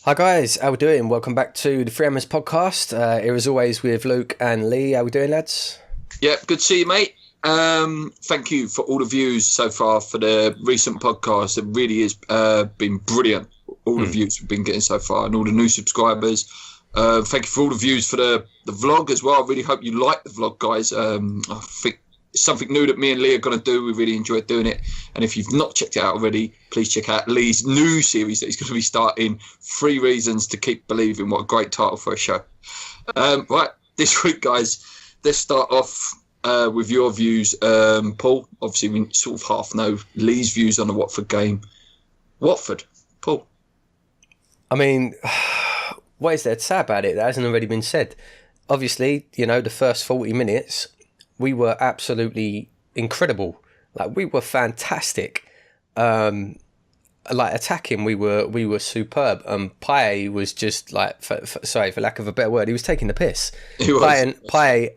Hi guys, how we doing? Welcome back to the Free Hammers podcast. Here as always with Luke and Lee. How we doing, lads? Yeah, good to see you, mate. Thank you for all the views so far for the recent podcast. It really has been brilliant. All the views we've been getting so far and all the new subscribers. Thank you for all the views for the vlog as well. I really hope you like the vlog, guys. I think it's something new that me and Lee are going to do. We really enjoyed doing it. And if you've not checked it out already, please check out Lee's new series that he's going to be starting, 3 Reasons to Keep Believing. What a great title for a show. Right, this week, guys, let's start off with your views. Paul, obviously we sort of half know Lee's views on the Watford game. Watford, Paul. I mean, what is there to say about it that hasn't already been said? Obviously, you know, the first 40 minutes, we were absolutely incredible. Like, we were fantastic. Like, attacking, we were superb. Paye was just like, for lack of a better word, he was taking the piss. Paye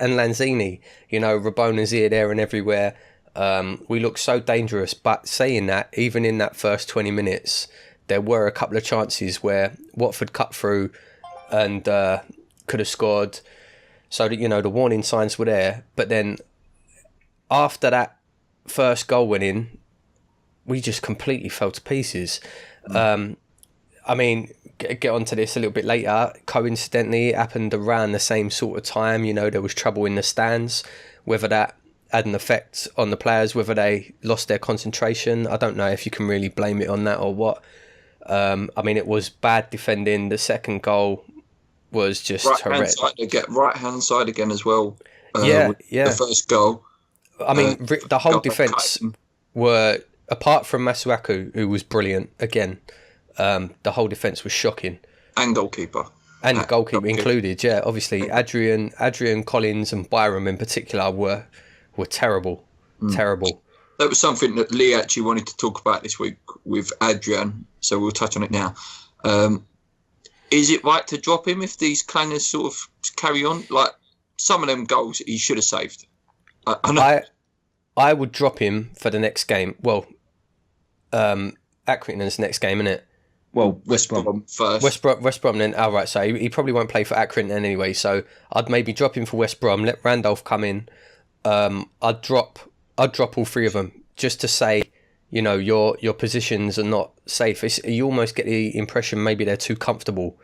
and Lanzini, you know, Rabona's here, there and everywhere. We looked so dangerous. But saying that, even in that first 20 minutes, there were a couple of chances where Watford cut through and could have scored. So that, you know, the warning signs were there. But then after that first goal went in, we just completely fell to pieces. I mean, get onto this a little bit later. Coincidentally, it happened around the same sort of time. You know, there was trouble in the stands. Whether that had an effect on the players, whether they lost their concentration, I don't know if you can really blame it on that or what. I mean, it was bad defending. The second goal was just horrendous. Right hand side again as well. Yeah. The first goal. I mean, the whole defence were, apart from Masuaku, who was brilliant again, the whole defence was shocking. And goalkeeper. And goalkeeper included, yeah. Obviously, Adrian, Collins and Byram in particular were terrible. Terrible. That was something that Lee actually wanted to talk about this week with Adrian, so we'll touch on it now. Is it right to drop him if these kind of sort of carry on? Like, some of them goals he should have saved. I would drop him for the next game. Well, Accrington's next game, isn't it? Well, West Brom first. West Brom then. Oh, right, so he probably won't play for Accrington anyway, so I'd maybe drop him for West Brom, let Randolph come in. I'd drop all 3 of them just to say, you know, your positions are not safe. You almost get the impression maybe they're too comfortable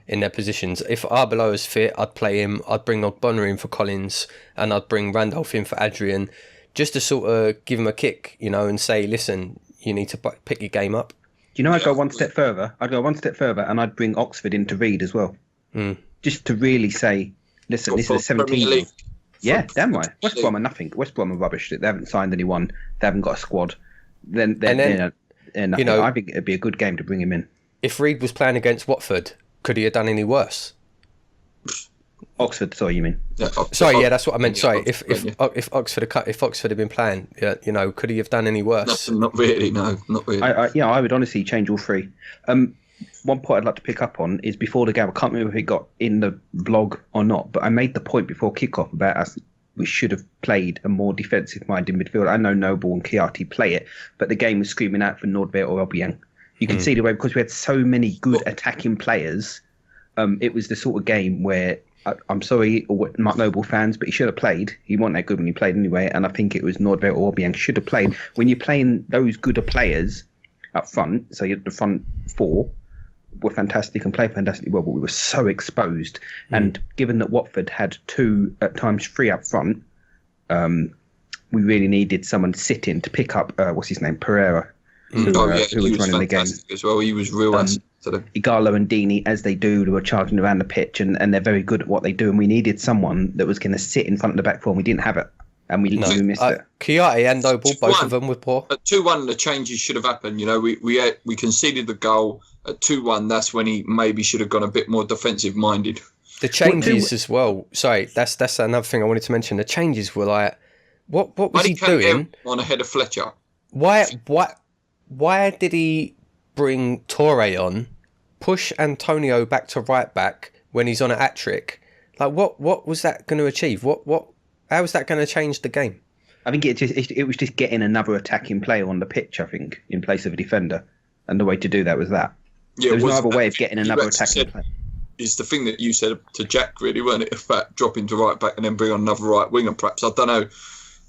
in their positions. If Arbeloa's fit, I'd play him. I'd bring Ogbonna in for Collins, and I'd bring Randolph in for Adrian, just to sort of give him a kick, you know, and say, listen, you need to pick your game up. Do you know, I'd go one step further, and I'd bring Oxford in to Reed as well. Just to really say, listen, this is a 17. Yeah, damn right. West Brom are nothing. West Brom are rubbish. They haven't signed anyone. They haven't got a squad. Then you know, I think it'd be a good game to bring him in. If Reed was playing against Watford, could he have done any worse? Oxford, sorry, you mean? Yeah, that's what I meant. Sorry, if Oxford had been playing, you know, could he have done any worse? Not really. No, not really. I would honestly change all 3. One point I'd like to pick up on is before the game. I can't remember if it got in the vlog or not, but I made the point before kickoff about us. We should have played a more defensive-minded midfield. I know Noble and Chiati play it, but the game was screaming out for Nordberg or Obiang. You can see the way, because we had so many good attacking players. It was the sort of game where, I'm sorry, Mark Noble fans, but he should have played. He wasn't that good when he played anyway, and I think it was Nordberg or Obiang should have played. When you're playing those gooder players up front, so you're the front 4, were fantastic and played fantastically well, but we were so exposed. And given that Watford had 2, at times 3 up front, we really needed someone sitting to pick up, what's his name, Pereira, who was running the game as well. He was real. Igalo and Dini, as they do, they were charging around the pitch, and they're very good at what they do. And we needed someone that was going to sit in front of the back four, and we didn't have it. And we missed it. Chiati and Noble, both of them were poor. At 2-1, the changes should have happened. You know, we conceded the goal at 2-1. That's when he maybe should have gone a bit more defensive minded. The changes as well. Sorry, that's another thing I wanted to mention. The changes were like, what was he doing on ahead of Fletcher? Why did he bring Torre on, push Antonio back to right back when he's on a hat trick? Like, what was that going to achieve? What How is that going to change the game? I think it was just getting another attacking player on the pitch, I think, in place of a defender. And the way to do that was that. Yeah, there was no other way of getting another attacking player. Is the thing that you said to Jack, really, weren't it? About dropping to right back and then bring on another right winger, perhaps. I don't know.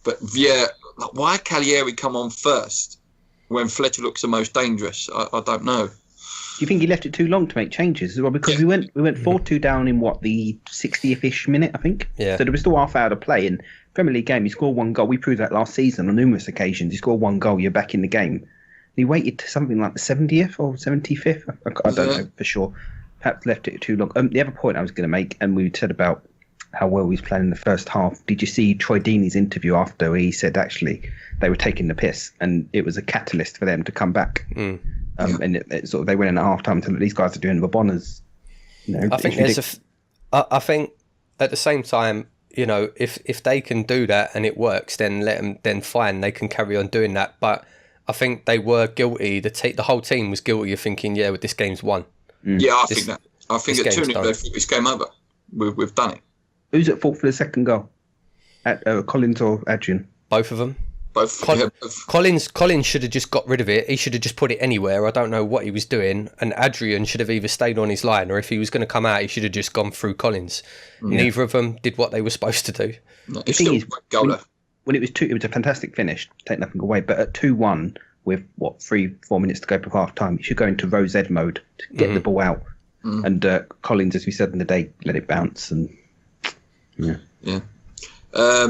But yeah, why Cagliari come on first when Fletcher looks the most dangerous? I don't know. Do you think he left it too long to make changes as well? Because we went 4-2 down in the 60th-ish minute, I think. Yeah. So there was still half hour to play. In Premier League game, you score one goal. We proved that last season on numerous occasions. You score one goal, you're back in the game. And he waited to something like the 70th or 75th. I don't know for sure. Perhaps left it too long. The other point I was going to make, and we said about how well he was playing in the first half. Did you see Troy Deeney's interview after he said actually they were taking the piss and it was a catalyst for them to come back? And it sort of they went in at half time and these guys are doing the Bonners. I think I think at the same time, if they can do that and it works, then let them. Then fine, they can carry on doing that. But I think they were guilty. The whole team was guilty of thinking, well, this game's won. Yeah, I think that. I think at 2-0 they thought this game over. We've done it. Who's at fault for the second goal? Collins or Adrian? Both of them. Both. Collins should have just got rid of it. He should have just put it anywhere. I don't know what he was doing. And Adrian should have either stayed on his line, or if he was going to come out, he should have just gone through Collins. Neither of them did what they were supposed to do. No, the thing is, when it was 2, it was a fantastic finish. Take nothing away. But at 2-1, with 3-4 minutes to go before half time, you should go into Rose Ed mode to get the ball out. And Collins, as we said in the day, let it bounce. And yeah.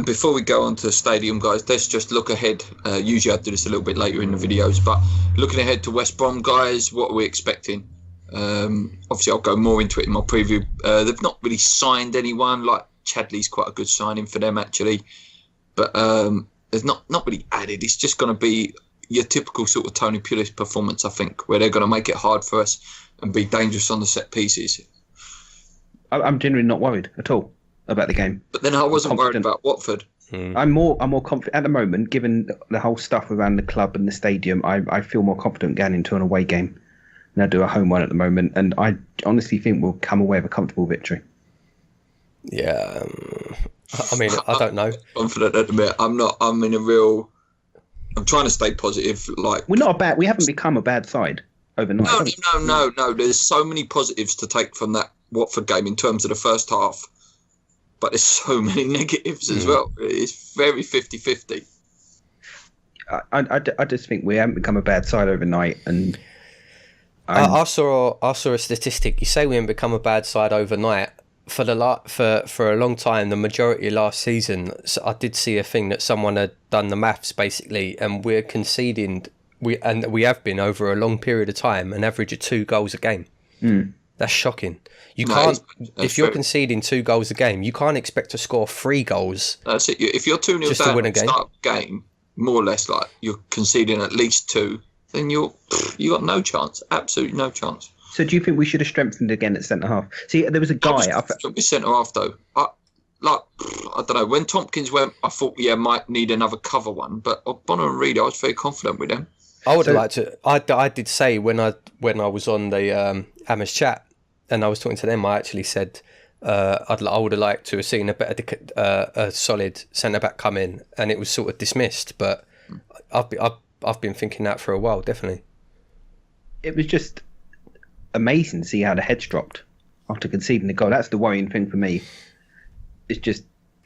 Before we go on to the stadium, guys, let's just look ahead. Usually I do this a little bit later in the videos, but looking ahead to West Brom, guys, what are we expecting? Obviously, I'll go more into it in my preview. They've not really signed anyone. Like Chadley's quite a good signing for them, actually. But there's not really added. It's just going to be your typical sort of Tony Pulis performance, I think, where they're going to make it hard for us and be dangerous on the set pieces. I'm generally not worried at all about the game. But then I wasn't worried about Watford. I'm more confident at the moment, given the whole stuff around the club and the stadium. I feel more confident going into an away game than I do a home one at the moment, and I honestly think we'll come away with a comfortable victory. Yeah, I mean, I don't know. Confident at the minute. I'm not. I'm in a real. I'm trying to stay positive. Like we're not a bad. We haven't become a bad side overnight. No. There's so many positives to take from that Watford game in terms of the first half. But there's so many negatives as well. It's very 50-50. I just think we haven't become a bad side overnight. And I saw a statistic. You say we haven't become a bad side overnight. For a long time, the majority of last season, so I did see a thing that someone had done the maths basically, and we're conceding. We have been over a long period of time an average of 2 goals a game. That's shocking. You can't, if you're conceding 2 goals a game, you can't expect to score 3 goals. That's it. If you're 2-0 down at the start of the game, more or less like you're conceding at least 2, then you got no chance. Absolutely no chance. So do you think we should have strengthened again at centre half? See, there was a guy. With centre half though, I don't know. When Tompkins went, I thought might need another cover one, but Bonner and Reed, I was very confident with them. I would have liked to. I did say when I was on the Hammers chat. And I was talking to them. I actually said I would have liked to have seen a solid centre back come in, and it was sort of dismissed. But I've been thinking that for a while, definitely. It was just amazing to see how the heads dropped after conceding the goal. That's the worrying thing for me. It's just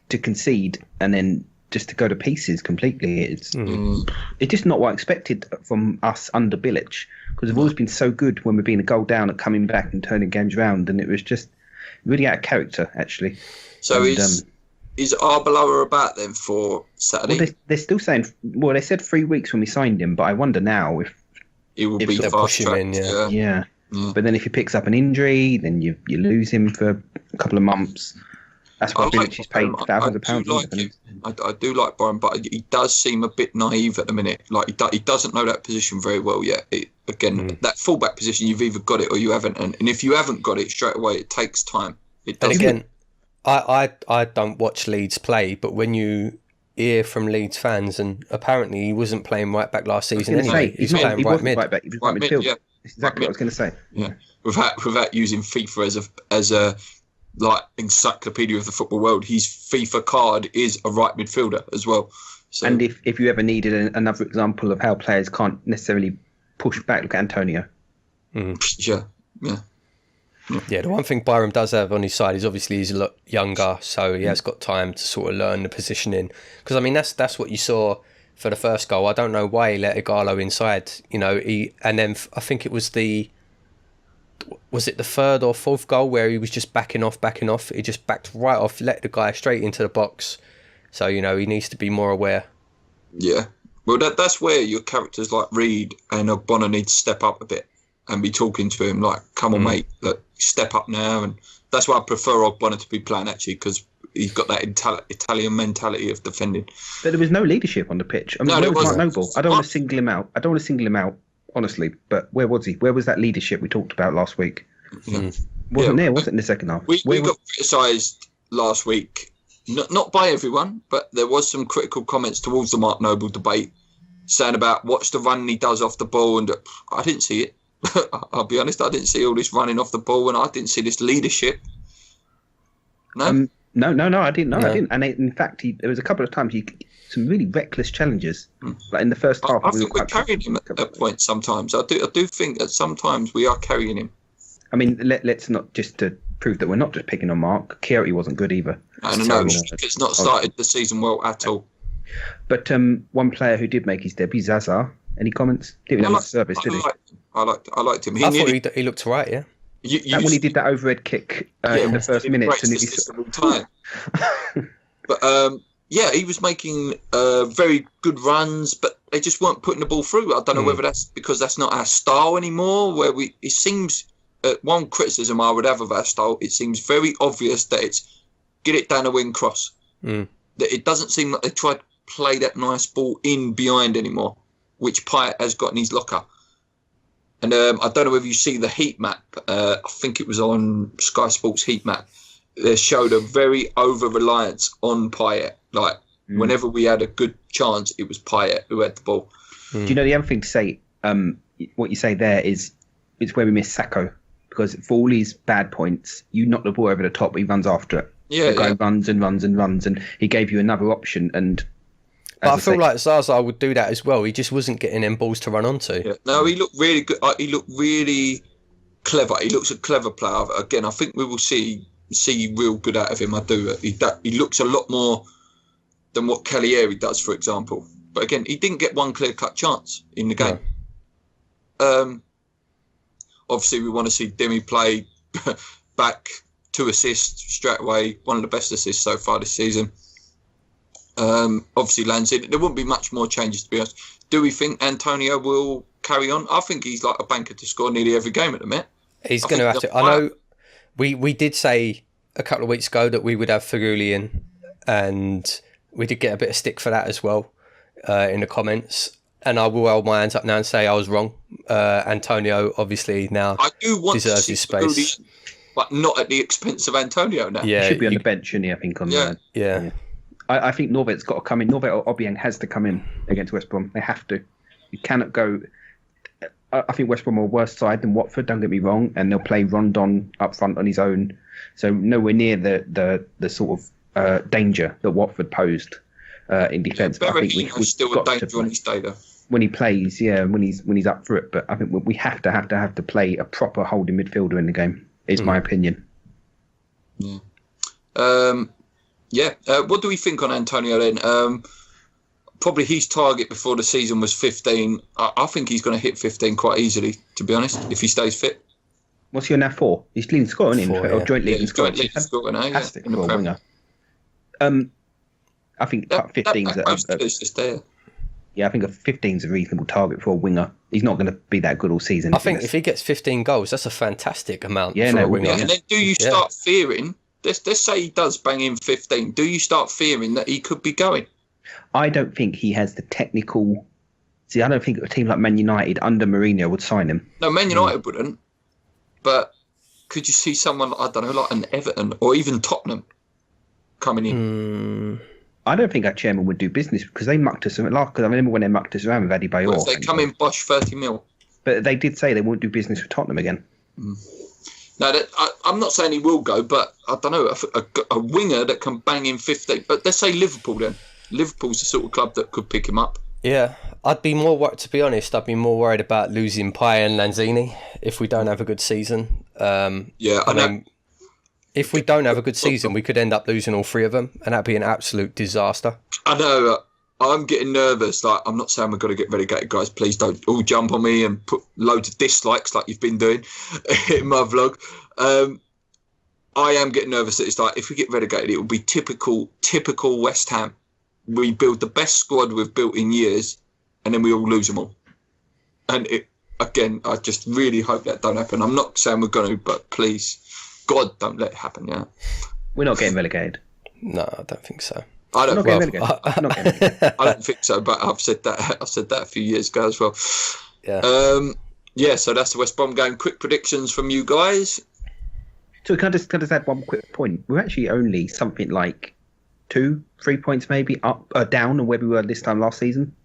to concede and then just to go to pieces completely. It's just not what I expected from us under Bilic. Because we've always been so good when we've been a goal down and coming back and turning games around, and it was just really out of character, actually. So is Arbeloa about then for Saturday? Well, they're still saying. Well, they said 3 weeks when we signed him, but I wonder now if he will be fast tracked. Yeah. But then if he picks up an injury, then you lose him for a couple of months. That's why Bilic's paid thousands of pounds. I do like Byron, but he does seem a bit naive at the minute. Like he doesn't know that position very well yet. That fullback position, you've either got it or you haven't. And if you haven't got it straight away, it takes time. It does. And again, I don't watch Leeds play, but when you hear from Leeds fans, and apparently he wasn't playing right back last season anyway. He was playing right mid. Right back. He was right midfield. Yeah. That's exactly what I was going to say. Yeah. Without using FIFA as a like encyclopedia of the football world. His FIFA card is a right midfielder as well. So, and if you ever needed another example of how players can't necessarily push back, look at Antonio. yeah. Yeah, the one thing Byram does have on his side is obviously he's a lot younger, so he has got time to sort of learn the positioning. Because I mean, that's what you saw for the first goal. I don't know why he let Igalo inside. You know, and then I think it was the third or fourth goal where he was just backing off. He just backed right off, let the guy straight into the box. So you know he needs to be more aware. Yeah, well that's where your characters like Reed and Ogbonna need to step up a bit and be talking to him like, come on, mate, look, step up now. And that's why I prefer Ogbonna to be playing, actually, because he's got that Italian mentality of defending. But there was no leadership on the pitch. I mean, where was Mark Noble? I don't want to single him out. Honestly. But where was he? Where was that leadership we talked about last week? Wasn't there, was it, in the second half? We got criticised last week, not by everyone, but there was some critical comments towards the Mark Noble debate, saying about watch the run he does off the ball, and I didn't see it. I'll be honest, I didn't see all this running off the ball, and I didn't see this leadership. No? No, I didn't. No, I didn't. And in fact, there was a couple of times some really reckless challenges. Like in the first half, I think we're carrying him at points sometimes. I do think that sometimes we are carrying him. I mean, let's not just to prove that we're not just picking on Mark. Chiari wasn't good either. I don't know. It's not started the season well at all. But one player who did make his debut, Zaza. Any comments? Didn't have much service, did he? I liked him. I thought he looked right, yeah. When he did that overhead kick in the first minutes. But he was making very good runs, but they just weren't putting the ball through. I don't know whether that's because that's not our style anymore. It seems, one criticism I would have of our style, it seems very obvious that it's get it down a wing cross. That it doesn't seem like they try to play that nice ball in behind anymore, which Pyatt has got in his locker. And I don't know whether you see the heat map. I think it was on Sky Sports heat map. They showed a very over-reliance on Pyatt. Like, whenever we had a good chance, it was Pyatt who had the ball. Do you know the other thing to say? What you say there is it's where we miss Sacco. Because for all his bad points, you knock the ball over the top, he runs after it. The guy runs, and he gave you another option. And but I feel like Zaza would do that as well. He just wasn't getting them balls to run onto. Yeah. No, he looked really good. He looked really clever. He looks a clever player. Again, I think we will see real good out of him. I do. He looks a lot more than what Cagliari does, for example. But again, he didn't get one clear-cut chance in the game. No. Obviously, we want to see Demi play back, 2 assists straight away. One of the best assists so far this season. Obviously lands in. There wouldn't be much more changes, to be honest. Do we think Antonio will carry on? I think he's like a banker to score nearly every game at the minute. He's going to have to. I know we did say a couple of weeks ago that we would have Faguli in, and we did get a bit of stick for that as well in the comments. And I will hold my hands up now and say I was wrong. Antonio obviously now deserves his space. Faguli, but not at the expense of Antonio now. Yeah, he should be on the bench, shouldn't he, I think, on that. Yeah. I think Norvet's got to come in. Norvet or Obiang has to come in against West Brom. They have to. You cannot go. I think West Brom are a worse side than Watford, don't get me wrong, and they'll play Rondon up front on his own. So nowhere near the sort of danger that Watford posed in defence. I think we've still a danger on his day, though. When he plays, when he's up for it. But I think we have to play a proper holding midfielder in the game, is my opinion. Yeah. What do we think on Antonio then? Probably his target before the season was 15. I think he's going to hit 15 quite easily, to be honest, if he stays fit. What's he on now for? He's leading scorer, isn't he? Or joint leading scorer. Joint leading scorer now, fantastic for a winger. I think 15's just there. Yeah, I think a 15's a reasonable target for a winger. He's not going to be that good all season. I think if he gets 15 goals, that's a fantastic amount for a winger. And then do you start fearing... Let's say he does bang in 15. Do you start fearing that he could be going? I don't think he has the technical... See, I don't think a team like Man United under Mourinho would sign him. No, Man United wouldn't. But could you see someone, I don't know, like an Everton or even Tottenham coming in? I don't think our chairman would do business because they mucked us around. Because I remember when they mucked us around with Adebayor. Well, if they come in, Bosch 30 mil. But they did say they won't do business with Tottenham again. No, I'm not saying he will go, but I don't know, a winger that can bang in 15. But let's say Liverpool then. Liverpool's the sort of club that could pick him up. Yeah, I'd be more, to be honest, I'd be more worried about losing Pai and Lanzini if we don't have a good season. I mean, if we don't have a good season, we could end up losing all three of them, and that'd be an absolute disaster. I know. I'm getting nervous. Like, I'm not saying we're going to get relegated, guys. Please don't all jump on me and put loads of dislikes like you've been doing in my vlog. I am getting nervous that it's like, if we get relegated, it will be typical West Ham. We build the best squad we've built in years, and then we all lose them all. And again, I just really hope that don't happen. I'm not saying we're going to, but please, God, don't let it happen. Yeah, we're not getting relegated. No, I don't think so. I don't I think so, but I've said that a few years ago as well. Yeah. So that's the West Brom game. Quick predictions from you guys. So can I just add one quick point? We're actually only something like 2-3 points maybe down on where we were this time last season.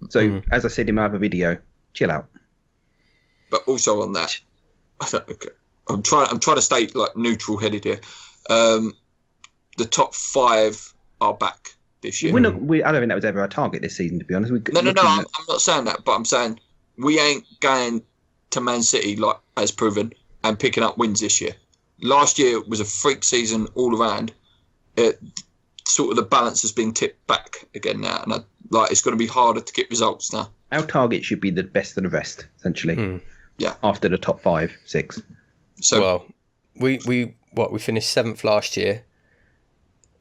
So as I said in my other video, chill out. But also on that, I'm trying to stay like neutral headed here. The top 5 are back this year. I don't think that was ever our target this season, to be honest. No. I'm not saying that, but I'm saying we ain't going to Man City like as proven and picking up wins this year. Last year was a freak season all around. Sort of the balance has been tipped back again now, and it's going to be harder to get results now. Our target should be the best of the rest, essentially. Yeah. After the top 5, 6. So, well, we finished 7th last year,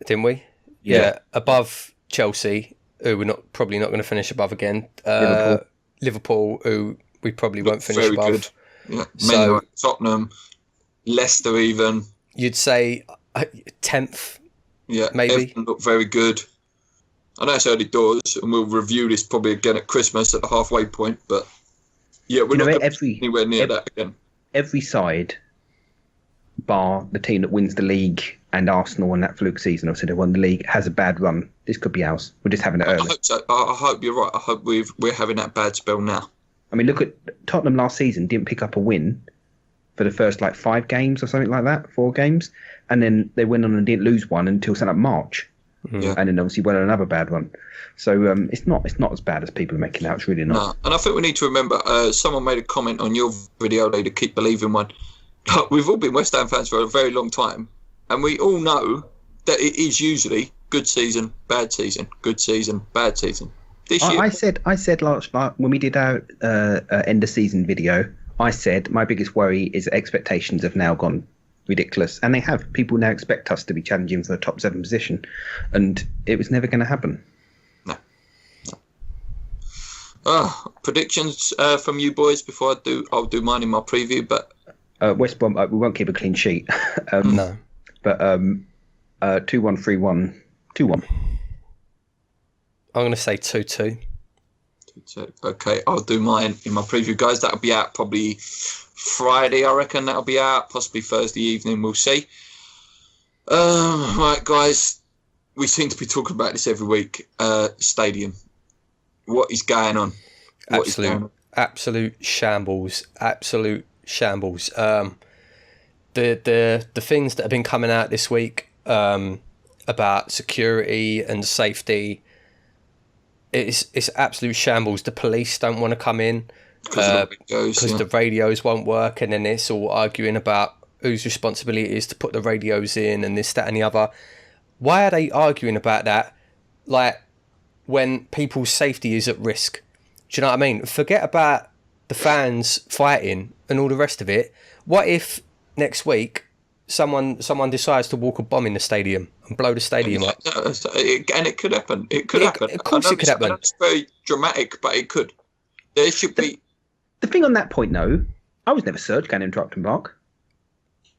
didn't we? Yeah. Above Chelsea, who we're probably not going to finish above again. Liverpool, who we probably won't finish very above. Good. Yeah. So Tottenham, Leicester, even. You'd say 10th. Yeah, maybe. Everton look very good. I know it's early doors, and we'll review this probably again at Christmas at the halfway point. But yeah, we're not going to be anywhere near that again. Every side, bar the team that wins the league and Arsenal on that fluke season, obviously they won the league, has a bad run. This could be ours. We're just having it early. I hope so. I hope you're right. I hope we're having that bad spell now. I mean, look at Tottenham last season. Didn't pick up a win for the first 5 games or something like that, 4 games. And then they went on and didn't lose one until something like March. Yeah. And then obviously went on another bad one. So it's not as bad as people are making out. It's really not. No. And I think we need to remember, someone made a comment on your video, they to keep believing one. We've all been West Ham fans for a very long time. And we all know that it is usually good season, bad season, good season, bad season. This year, I said last when we did our end of season video, I said my biggest worry is expectations have now gone ridiculous, and they have. People now expect us to be challenging for the top 7 position, and it was never going to happen. No. Predictions from you boys before I'll do mine in my preview. But West Brom, we won't keep a clean sheet. No. But 2-1, 3-1, 2-1. I'm going to say 2-2. Okay, I'll do mine in my preview, guys. That'll be out probably Friday, I reckon. That'll be out, possibly Thursday evening. We'll see. Right, guys. We seem to be talking about this every week. Stadium. What is going on? Absolute shambles. Absolute shambles. The things that have been coming out this week about security and safety. It's absolute shambles. The police don't want to come in because the radios won't work, and then it's all arguing about whose responsibility it is to put the radios in and this, that, and the other. Why are they arguing about that? Like, when people's safety is at risk. Do you know what I mean? Forget about the fans fighting and all the rest of it. What if next week someone decides to walk a bomb in the stadium and blow the stadium up? And it could happen. It could happen. Of course it could happen. It's very dramatic, but it could. There should be... The thing on that point, though, I was never searched going into Upton Park.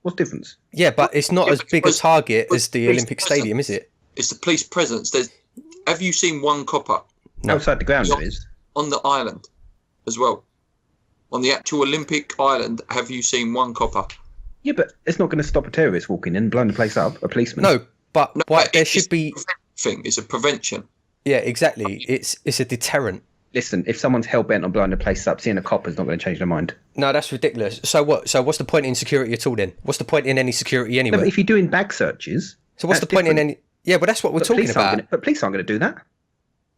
What's the difference? Yeah, but it's not as big a target as the Olympic Stadium, is it? It's the police presence. Have you seen one copper? No. Outside the ground, there is. On the island as well. On the actual Olympic island, have you seen one copper? Yeah, but it's not going to stop a terrorist walking in and blowing the place up, a policeman. No, but there should be... It's a prevention. Yeah, exactly. It's a deterrent. Listen, if someone's hell bent on blowing the place up, seeing a copper's not going to change their mind. No, that's ridiculous. So what? So what's the point in security at all then? What's the point in any security anyway? No, but if you're doing bag searches, so what's the point in any? Yeah, but that's what we're talking about. But police aren't going to do that.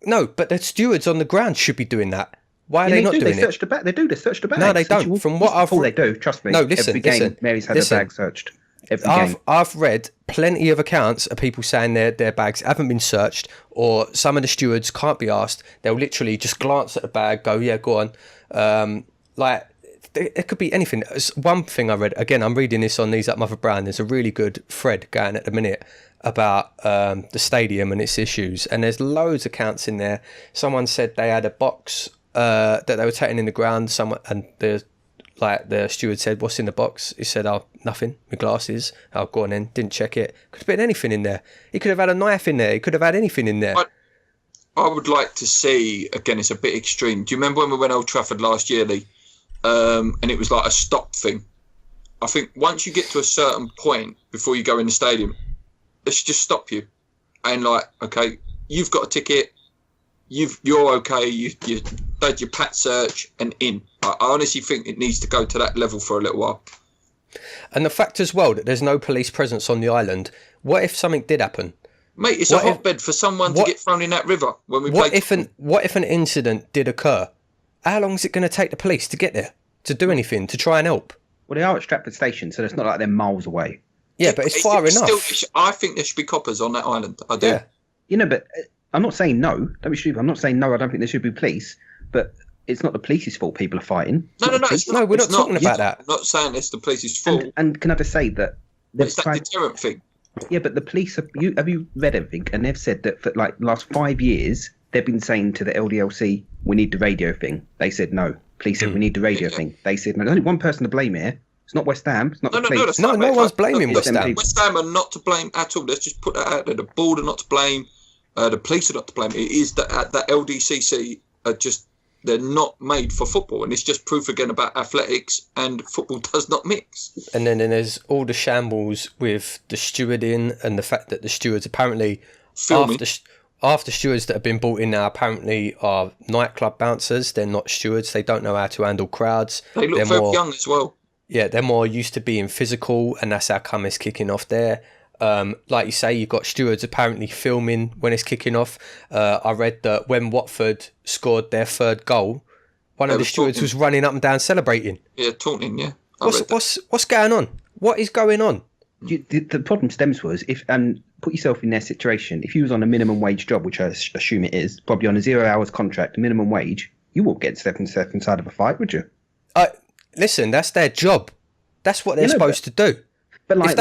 No, but the stewards on the ground should be doing that. Why are they not doing it? They search the bag. They do. They search the bag. No, they don't. From what I've they do. Trust me. No, listen. Every game, listen. Mary's had her bag searched. Every game. I've read plenty of accounts of people saying their bags haven't been searched, or some of the stewards can't be asked. They'll literally just glance at the bag, go, yeah, go on. Like, it could be anything. One thing I read, again, I'm reading this on Knees Up Mother Brown. There's a really good thread going at the minute about the stadium and its issues, and there's loads of accounts in there. Someone said they had a box that they were taking in the ground. And the steward said, "What's in the box?" He said, "Oh, nothing. My glasses." "Oh, go on then." Didn't check it. Could have been anything in there. He could have had a knife in there. He could have had anything in there. I would like to see, again, it's a bit extreme. Do you remember when we went Old Trafford last year, Lee? And it was like a stop thing. I think once you get to a certain point before you go in the stadium, they should just stop you. And like, okay, you've got a ticket. You're okay. You did your pat search and in. I honestly think it needs to go to that level for a little while. And the fact as well that there's no police presence on the island. What if something did happen? Mate, it's a hotbed for someone to get thrown in that river when we play. What if an incident did occur? How long is it going to take the police to get there, to do anything, to try and help? Well, they are at Stratford Station, so it's not like they're miles away. Yeah, but it's far enough. I think there should be coppers on that island. I do. Yeah. You know, but I'm not saying no. Don't be stupid. I'm not saying no. I don't think there should be police. But it's not the police's fault people are fighting. No, it's not. No, we're not talking about that. I'm not saying it's the police's fault. And can I just say that... It's that deterrent thing. Yeah, but the police... Have you read everything? And they've said that for like last 5 years, they've been saying to the LDLC, we need the radio thing. They said no. Police said we need the radio thing. They said no. There's only one person to blame here. It's not West Ham. It's not the police. No one's blaming West Ham. West Ham are not to blame at all. Let's just put that out there. The board are not to blame. The police are not to blame. It is that LDCC are just... They're not made for football, and it's just proof again about athletics, and football does not mix. And then there's all the shambles with the stewarding and the fact that the stewards apparently, after stewards that have been brought in now apparently are nightclub bouncers. They're not stewards. They don't know how to handle crowds. They look very young as well. Yeah, they're more used to being physical, and that's how come it's kicking off there. Like you say, you've got stewards apparently filming when it's kicking off. I read that when Watford scored their third goal, one of the stewards was running up and down celebrating. Yeah, taunting, yeah. What's going on? What is going on? The problem stems was, if put yourself in their situation, if you was on a minimum wage job, which I assume it is, probably on a 0 hours contract, minimum wage, you won't get step inside of a fight, would you? Listen, that's their job. That's what they're supposed to do. But like, if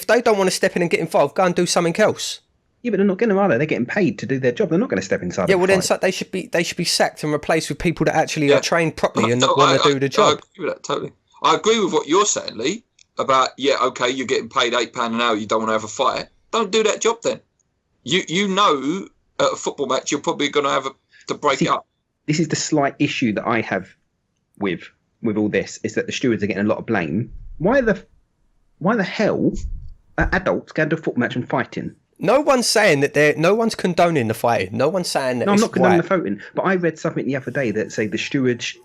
they don't want to step in and get involved, go and do something else. Yeah, but they're not going to either. They're getting paid to do their job. They're not going to step inside. Yeah, well then they should be sacked and replaced with people that actually are trained properly and want to do the job. I agree with that totally. I agree with what you're saying, Lee. About okay, you're getting paid £8 an hour. You don't want to have a fight. Don't do that job then. You know, at a football match, you're probably going to have to break it up. This is the slight issue that I have with all this, is that the stewards are getting a lot of blame. Why the hell are adults going to a football match and fighting? No one's saying that no one's condoning the fighting. No one's saying that. No, I'm not condoning the fighting. But I read something the other day that say the stewards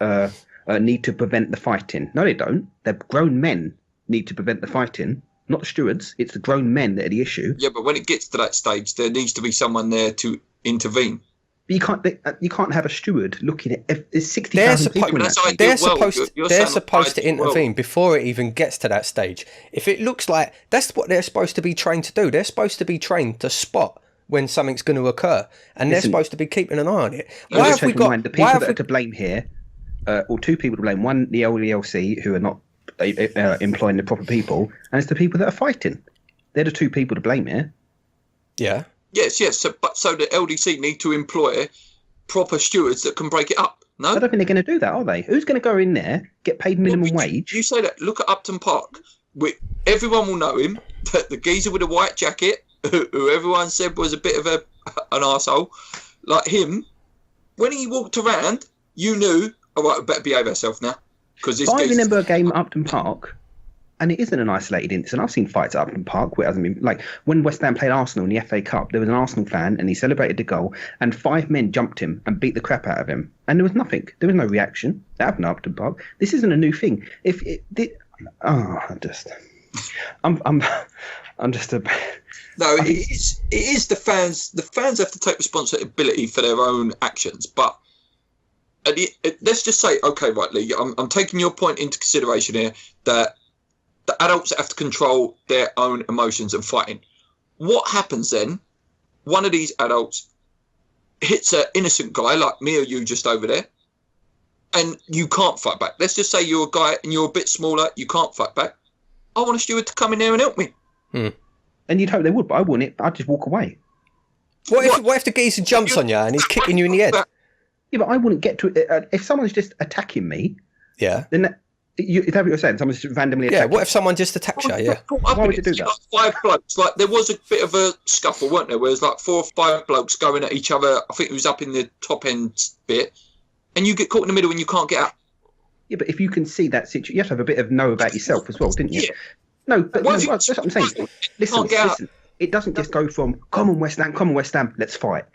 need to prevent the fighting. No, they don't. They're grown men need to prevent the fighting, not the stewards. It's the grown men that are the issue. Yeah, but when it gets to that stage, there needs to be someone there to intervene. But you can't have a steward looking at... There's 60,000 people in that. They're supposed to intervene before it even gets to that stage. If it looks like... That's what they're supposed to be trained to do. They're supposed to be trained to spot when something's going to occur. And they're supposed to be keeping an eye on it. Why have we got... The people that are to blame here, or two people to blame. One, the LDLC, who are not employing the proper people, and it's the people that are fighting. They're the two people to blame here. Yeah. Yes. So the LDC need to employ proper stewards that can break it up. No, I don't think they're going to do that, are they? Who's going to go in there, get paid minimum wage? You say that. Look at Upton Park. Everyone will know him. The geezer with a white jacket, who everyone said was a bit of an arsehole, like him. When he walked around, you knew, all right, I better behave myself now. I remember a game at Upton Park, And it isn't an isolated incident. I've seen fights at Upton Park where it hasn't been, like when West Ham played Arsenal in the FA Cup, there was an Arsenal fan and he celebrated the goal and 5 men jumped him and beat the crap out of him. And there was nothing. There was no reaction. That happened at Upton Park. This isn't a new thing. I'm just a... No, it is the fans. The fans have to take responsibility for their own actions. But let's just say, okay, right, Lee, I'm taking your point into consideration here that the adults have to control their own emotions and fighting. What happens then? One of these adults hits an innocent guy like me or you just over there, and you can't fight back. Let's just say you're a guy and you're a bit smaller, you can't fight back. I want a steward to come in there and help me. And you'd hope they would, but I wouldn't. I'd just walk away. What if the geezer jumps on you and he's kicking you in the head? Yeah, but I wouldn't get to it. If someone's just attacking me, then is that what you're saying? Someone's just randomly attacking what if someone just attacks you? Yeah. Why would you do that? Like 5 blokes. Like there was a bit of a scuffle, weren't there? Where there's like 4 or 5 blokes going at each other. I think it was up in the top end bit, and you get caught in the middle and you can't get out. Yeah, but if you can see that situation, you have to have a bit of know about yourself as well, didn't you? Yeah. No, but that's what I'm saying. Listen. It doesn't just go from come on West Ham, let's fight.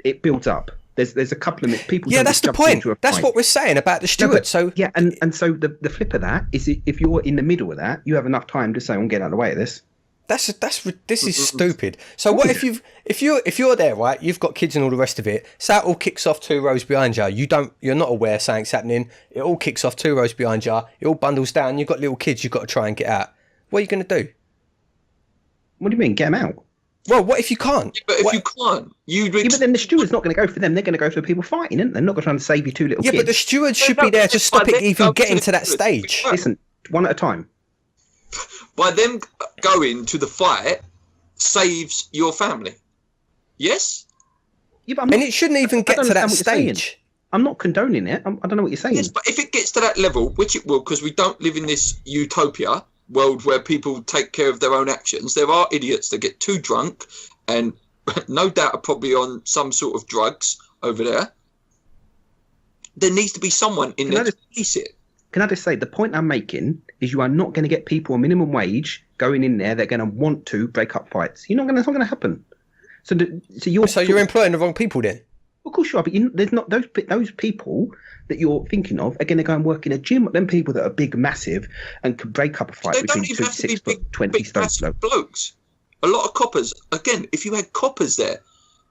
It builds up. There's a couple of people. Yeah, that's the point. That's what we're saying about the steward. So so the flip of that is if you're in the middle of that, you have enough time to say, "I'm getting out of the way of this." This is stupid. So what if you're there, right? You've got kids and all the rest of it. So it all kicks off 2 rows behind you. You're not aware something's happening. It all kicks off 2 rows behind you. It all bundles down. You've got little kids. You've got to try and get out. What are you going to do? What do you mean, get them out? Well, what if you can't? But if you can't, but then the steward's not going to go for them. They're going to go for people fighting, isn't they? They're not going to try and save you 2 little kids. Yeah, but the steward should be there to stop it even getting to that stage. Listen, one at a time. By them going to the fight saves your family. Yes? Yeah, but and it shouldn't even get to that stage. I'm not condoning it. I don't know what you're saying. Yes, but if it gets to that level, which it will, because we don't live in this utopia world where people take care of their own actions, there are idiots that get too drunk and no doubt are probably on some sort of drugs over there. There needs to be someone in there to police it. Can I just say, the point I'm making is you are not going to get people on minimum wage going in there. They're going to want to break up fights. It's not going to happen. So you're employing the wrong people then? Of course you are, but there's not those people that you're thinking of are going to go and work in a gym. Them people that are big, massive, and can break up a fight between 2 6 foot, 20 stone blokes. A lot of coppers. Again, if you had coppers there,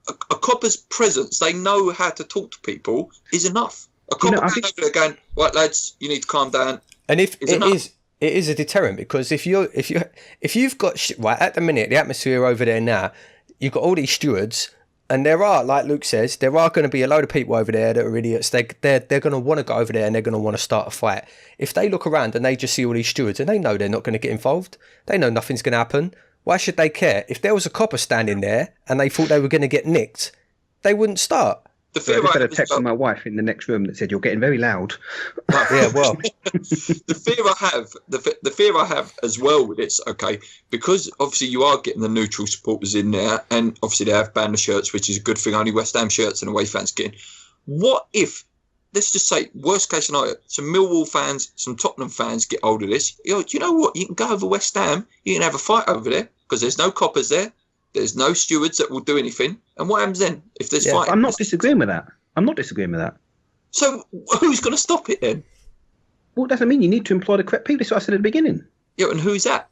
a copper's presence, they know how to talk to people, is enough. A copper over there going, right lads, you need to calm down. And if it is a deterrent, because if you've got right at the minute, the atmosphere over there now, you've got all these stewards. And there are, like Luke says, there are going to be a load of people over there that are idiots. They're going to want to go over there and they're going to want to start a fight. If they look around and they just see all these stewards and they know they're not going to get involved, they know nothing's going to happen, why should they care? If there was a copper standing there and they thought they were going to get nicked, they wouldn't start. I just had a text from my wife in the next room that said, "You're getting very loud." Yeah, well, the fear I have as well with this, okay, because obviously you are getting the neutral supporters in there, and obviously they have banned the shirts, which is a good thing. Only West Ham shirts and away fans getting. What if, let's just say, worst case scenario, some Millwall fans, some Tottenham fans get hold of this? Do you know what? You can go over West Ham, you can have a fight over there because there's no coppers there. There's no stewards that will do anything. And what happens then if there's fighting? I'm not disagreeing with that. So who's going to stop it then? Well, it doesn't mean you need to employ the correct people. That's what I said at the beginning. Yeah, and who's that?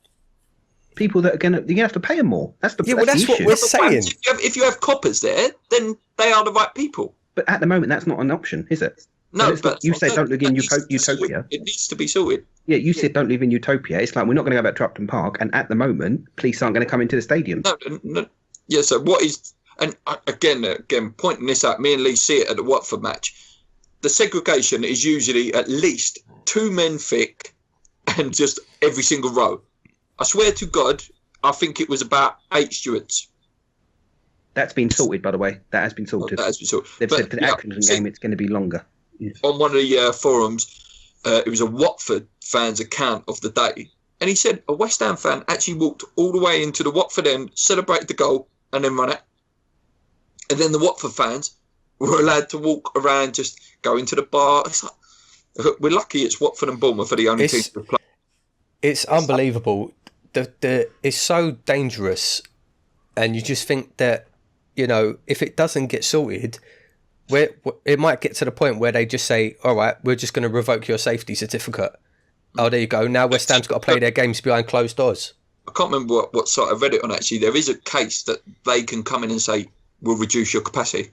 People that you're going to have to pay them more. That's the that's the what we're saying. If you have coppers there, then they are the right people. But at the moment, that's not an option, is it? No, but you say don't live in utopia. It needs to be sorted. Yeah, you said don't live in utopia. It's like we're not going to go back to Upton Park, and at the moment, police aren't going to come into the stadium. No. Yeah. So what is? And again, pointing this out, me and Lee see it at the Watford match. The segregation is usually at least 2 men thick, and just every single row. I swear to God, I think it was about 8 stewards. That's been sorted, by the way. That has been sorted. That has been sorted. They've said for the Accrington game, it's going to be longer. Yeah. On one of the forums, it was a Watford fan's account of the day, and he said a West Ham fan actually walked all the way into the Watford end, celebrated the goal, and then ran out. And then the Watford fans were allowed to walk around, just go into the bar. It's like, we're lucky it's Watford and Bournemouth are the only teams to play. It's unbelievable. It's so dangerous, and you just think that, if it doesn't get sorted, it might get to the point where they just say, all right, we're just going to revoke your safety certificate. Oh, there you go. Now West Ham's got to play their games behind closed doors. I can't remember what site I read it on, actually. There is a case that they can come in and say, we'll reduce your capacity.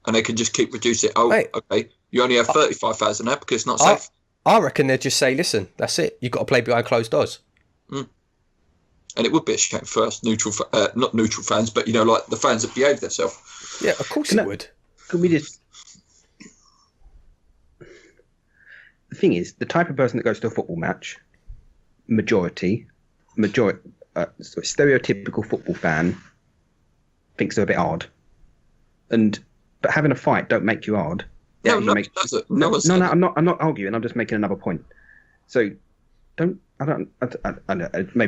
And they can just keep reducing it. Oh, mate, okay. You only have 35,000 now because it's not safe. I reckon they'd just say, listen, that's it. You've got to play behind closed doors. Mm. And it would be a shame for us, not neutral fans, but, like the fans that behave themselves. Yeah, of course it would. Can we just... The thing is, the type of person that goes to a football match, stereotypical football fan, thinks they're a bit hard. But having a fight don't make you hard. No, I'm not arguing. I'm just making another point. So, maybe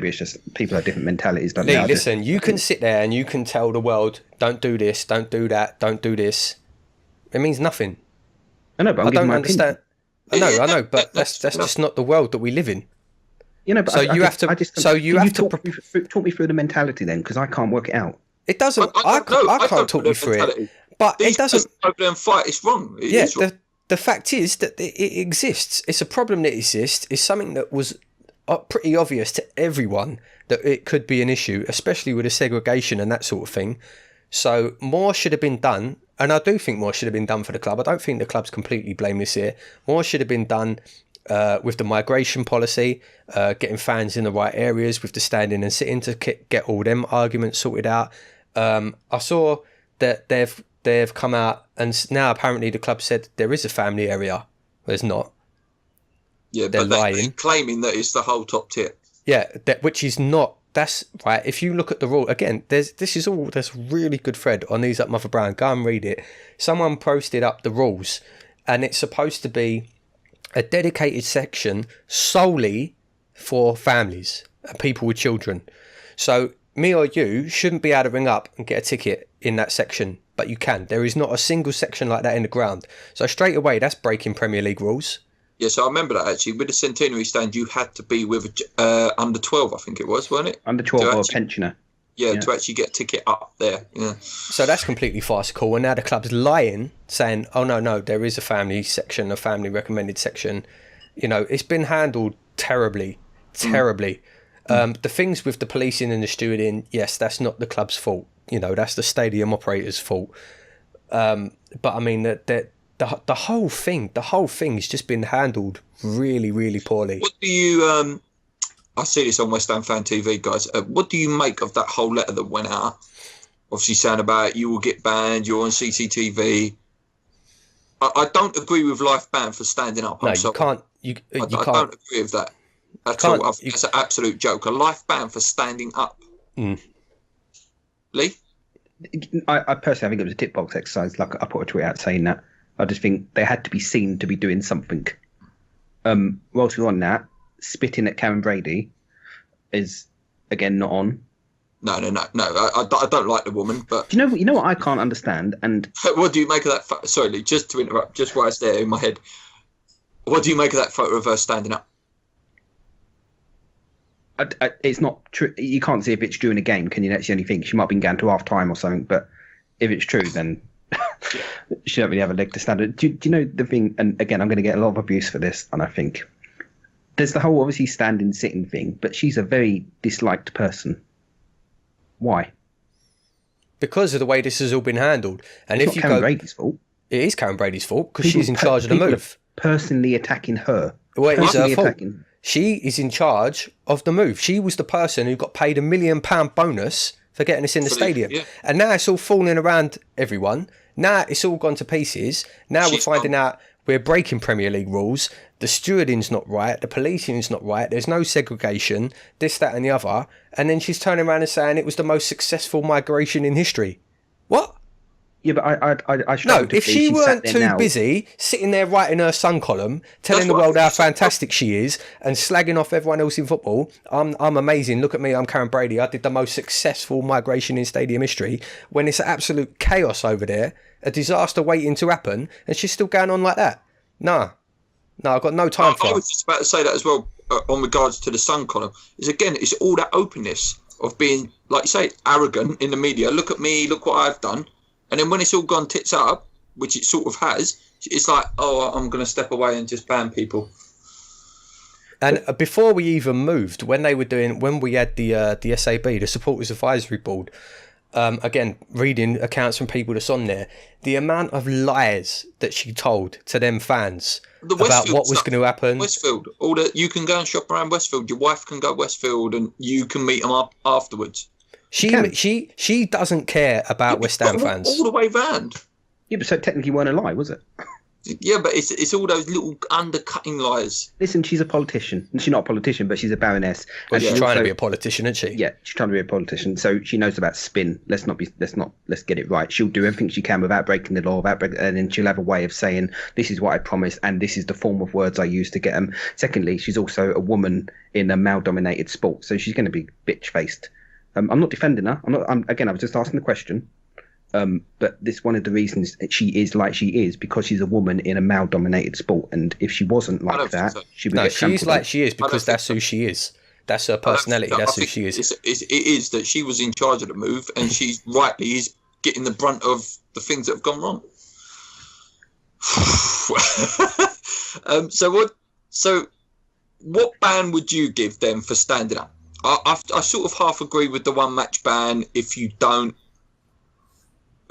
it's just people have different mentalities. Don't Lee, listen, you can sit there and you can tell the world, don't do this, don't do that, don't do this. It means nothing. I know, but I don't understand. I know, but that's just not the world that we live in. But so you have to talk me through the mentality then, because I can't work it out. It doesn't. I can't talk you through it. But it doesn't. Over there and fight. It's wrong. The fact is that it exists. It's a problem that exists. It's something that was pretty obvious to everyone that it could be an issue, especially with the segregation and that sort of thing. So more should have been done, and I do think more should have been done for the club. I don't think the club's completely blameless here. More should have been done with the migration policy, getting fans in the right areas, with the standing and sitting to get all them arguments sorted out. I saw that they've come out and now apparently the club said there is a family area. There's not. Yeah, they're lying. They're claiming that it's the whole top tier. Yeah, which is not. That's right. If you look at the rule again, there's really good thread on These Up Mother Brown. Go and read it. Someone posted up the rules, and it's supposed to be a dedicated section solely for families and people with children. So me or you shouldn't be able to ring up and get a ticket in that section, but you can. There is not a single section like that in the ground. So straight away, that's breaking Premier League rules. Yeah, so I remember that actually. With the centenary stand, you had to be with under 12, I think it was, wasn't it? Under 12 or a pensioner. Yeah, to actually get a ticket up there. Yeah. So that's completely farcical. And now the club's lying, saying, oh, no, there is a family section, a family recommended section. It's been handled terribly. The things with the policing and the stewarding, yes, that's not the club's fault. That's the stadium operator's fault. But I mean, the whole thing's just been handled really, really poorly. What do you... I see this on West Ham Fan TV, guys. What do you make of that whole letter that went out? Obviously saying about you will get banned, you're on CCTV. I don't agree with life ban for standing up. No, you can't. You I can't. don't agree with that at all. I think it's an absolute joke. A life ban for standing up. Lee? I personally think it was a tick box exercise. Like I put a tweet out saying that. I just think they had to be seen to be doing something. Whilst we're on that, spitting at Karen Brady is again not on. No. I don't like the woman, but do you know what I can't understand? And what do you make of that? Sorry, Lee, just to interrupt, just while it's there in my head. What do you make of that photo of her standing up? It's not true. You can't see if it's during a game. Can you actually only think she might have been going to half time or something? But if it's true, then she don't really have a leg to stand on. Do you know the thing? And again, I'm going to get a lot of abuse for this, and I think there's the whole obviously standing, sitting thing. But she's a very disliked person. Why? Because of the way this has all been handled. And it's not Karen Brady's fault. It is Karen Brady's fault because she's in charge of the move. Personally attacking her. Well, it is her fault. She is in charge of the move. She was the person who got paid £1 million bonus for getting us in the stadium. Yeah. And now it's all falling around everyone. Now it's all gone to pieces. Now we're finding out we're breaking Premier League rules. The stewarding's not right. The policing's not right. There's no segregation. This, that and the other. And then she's turning around and saying it was the most successful migration in history. What? Yeah, but I no, if she weren't too busy sitting there writing her Sun column, telling the world how fantastic she is and slagging off everyone else in football, I'm amazing. Look at me, I'm Karen Brady. I did the most successful migration in stadium history. When it's absolute chaos over there, a disaster waiting to happen, and she's still going on like that. No, I've got no time for her. I was just about to say that as well. on regards to the Sun column is, again, it's all that openness of being, like you say, arrogant in the media. Look at me, look what I've done. And then when it's all gone tits up, which it sort of has, it's like, oh, I'm going to step away and just ban people. And before we even moved, when we had the SAB, the Supporters Advisory Board, again, reading accounts from people that's on there, the amount of lies that she told to them fans about what was going to happen. Westfield, you can go and shop around Westfield. Your wife can go Westfield, and you can meet them up afterwards. She doesn't care about West Ham fans all the way round. Yeah, but so technically weren't a lie, was it? Yeah, but it's all those little undercutting lies. Listen, she's a politician. She's not a politician, but she's a baroness. Well, she's trying to be a politician, isn't she? Yeah, she's trying to be a politician. So she knows about spin. Let's get it right. She'll do everything she can without breaking the law, and then she'll have a way of saying, this is what I promised, and this is the form of words I use to get them. Secondly, she's also a woman in a male-dominated sport, so she's going to be bitch-faced. I'm not defending her. I was just asking the question. But this one of the reasons that she is like she is because she's a woman in a male-dominated sport, and if she wasn't like that, she would get trampled. She's like she is because that's who she is. That's her personality. That's who she is. It is that she was in charge of the move, and she's rightly is getting the brunt of the things that have gone wrong. So what ban would you give them for standing up? I sort of half agree with the one match ban if you don't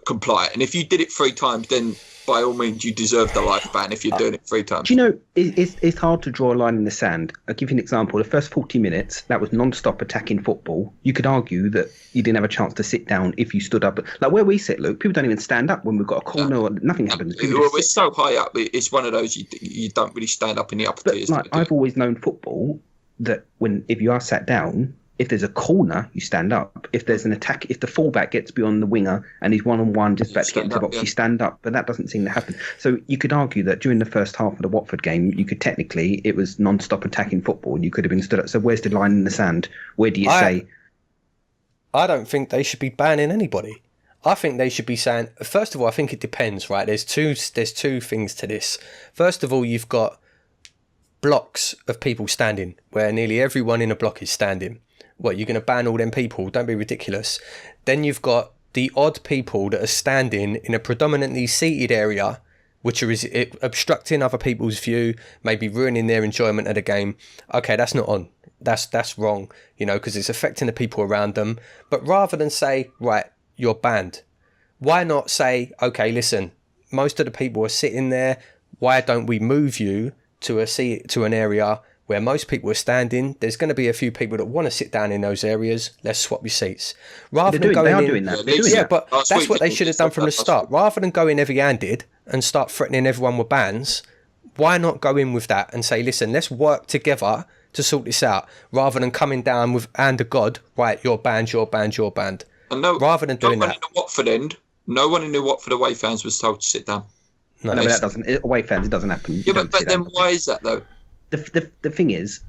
comply, and if you did it 3 times, then by all means you deserve the life ban if you're doing it 3 times. Do you know, it's hard to draw a line in the sand. I'll give you an example. The first 40 minutes, that was non-stop attacking football. You could argue that you didn't have a chance to sit down if you stood up. Like where we sit, Luke, people don't even stand up when we've got a corner or nothing happens. We're so high up, it's one of those you don't really stand up in the upper tiers. Like, I've always known football that if you are sat down, if there's a corner, you stand up. If there's an attack, if the fullback gets beyond the winger and he's one-on-one just about to get into the box, you stand up. But that doesn't seem to happen. So you could argue that during the first half of the Watford game, you could technically, it was non-stop attacking football. You could have been stood up. So where's the line in the sand? Where do you say? I don't think they should be banning anybody. I think they should be saying, first of all, I think it depends, right? There's two things to this. First of all, you've got blocks of people standing where nearly everyone in a block is standing. What, you're going to ban all them people? Don't be ridiculous. Then you've got the odd people that are standing in a predominantly seated area, which are obstructing other people's view, maybe ruining their enjoyment of the game. Okay, that's not on. That's wrong, because it's affecting the people around them. But rather than say, right, you're banned, why not say, okay, listen, most of the people are sitting there. Why don't we move you to an area where most people are standing? There's going to be a few people that want to sit down in those areas. Let's swap your seats. They are doing that. But that's what they should have done from the start. Rather than going heavy-handed and start threatening everyone with bans, why not go in with that and say, listen, let's work together to sort this out, rather than coming down with hand of God, right, you're banned, you're banned, you're banned. And rather than doing that. No one in the Watford away fans was told to sit down. No, but that doesn't. Away fans, it doesn't happen. Yeah, but then why is that though? The thing is,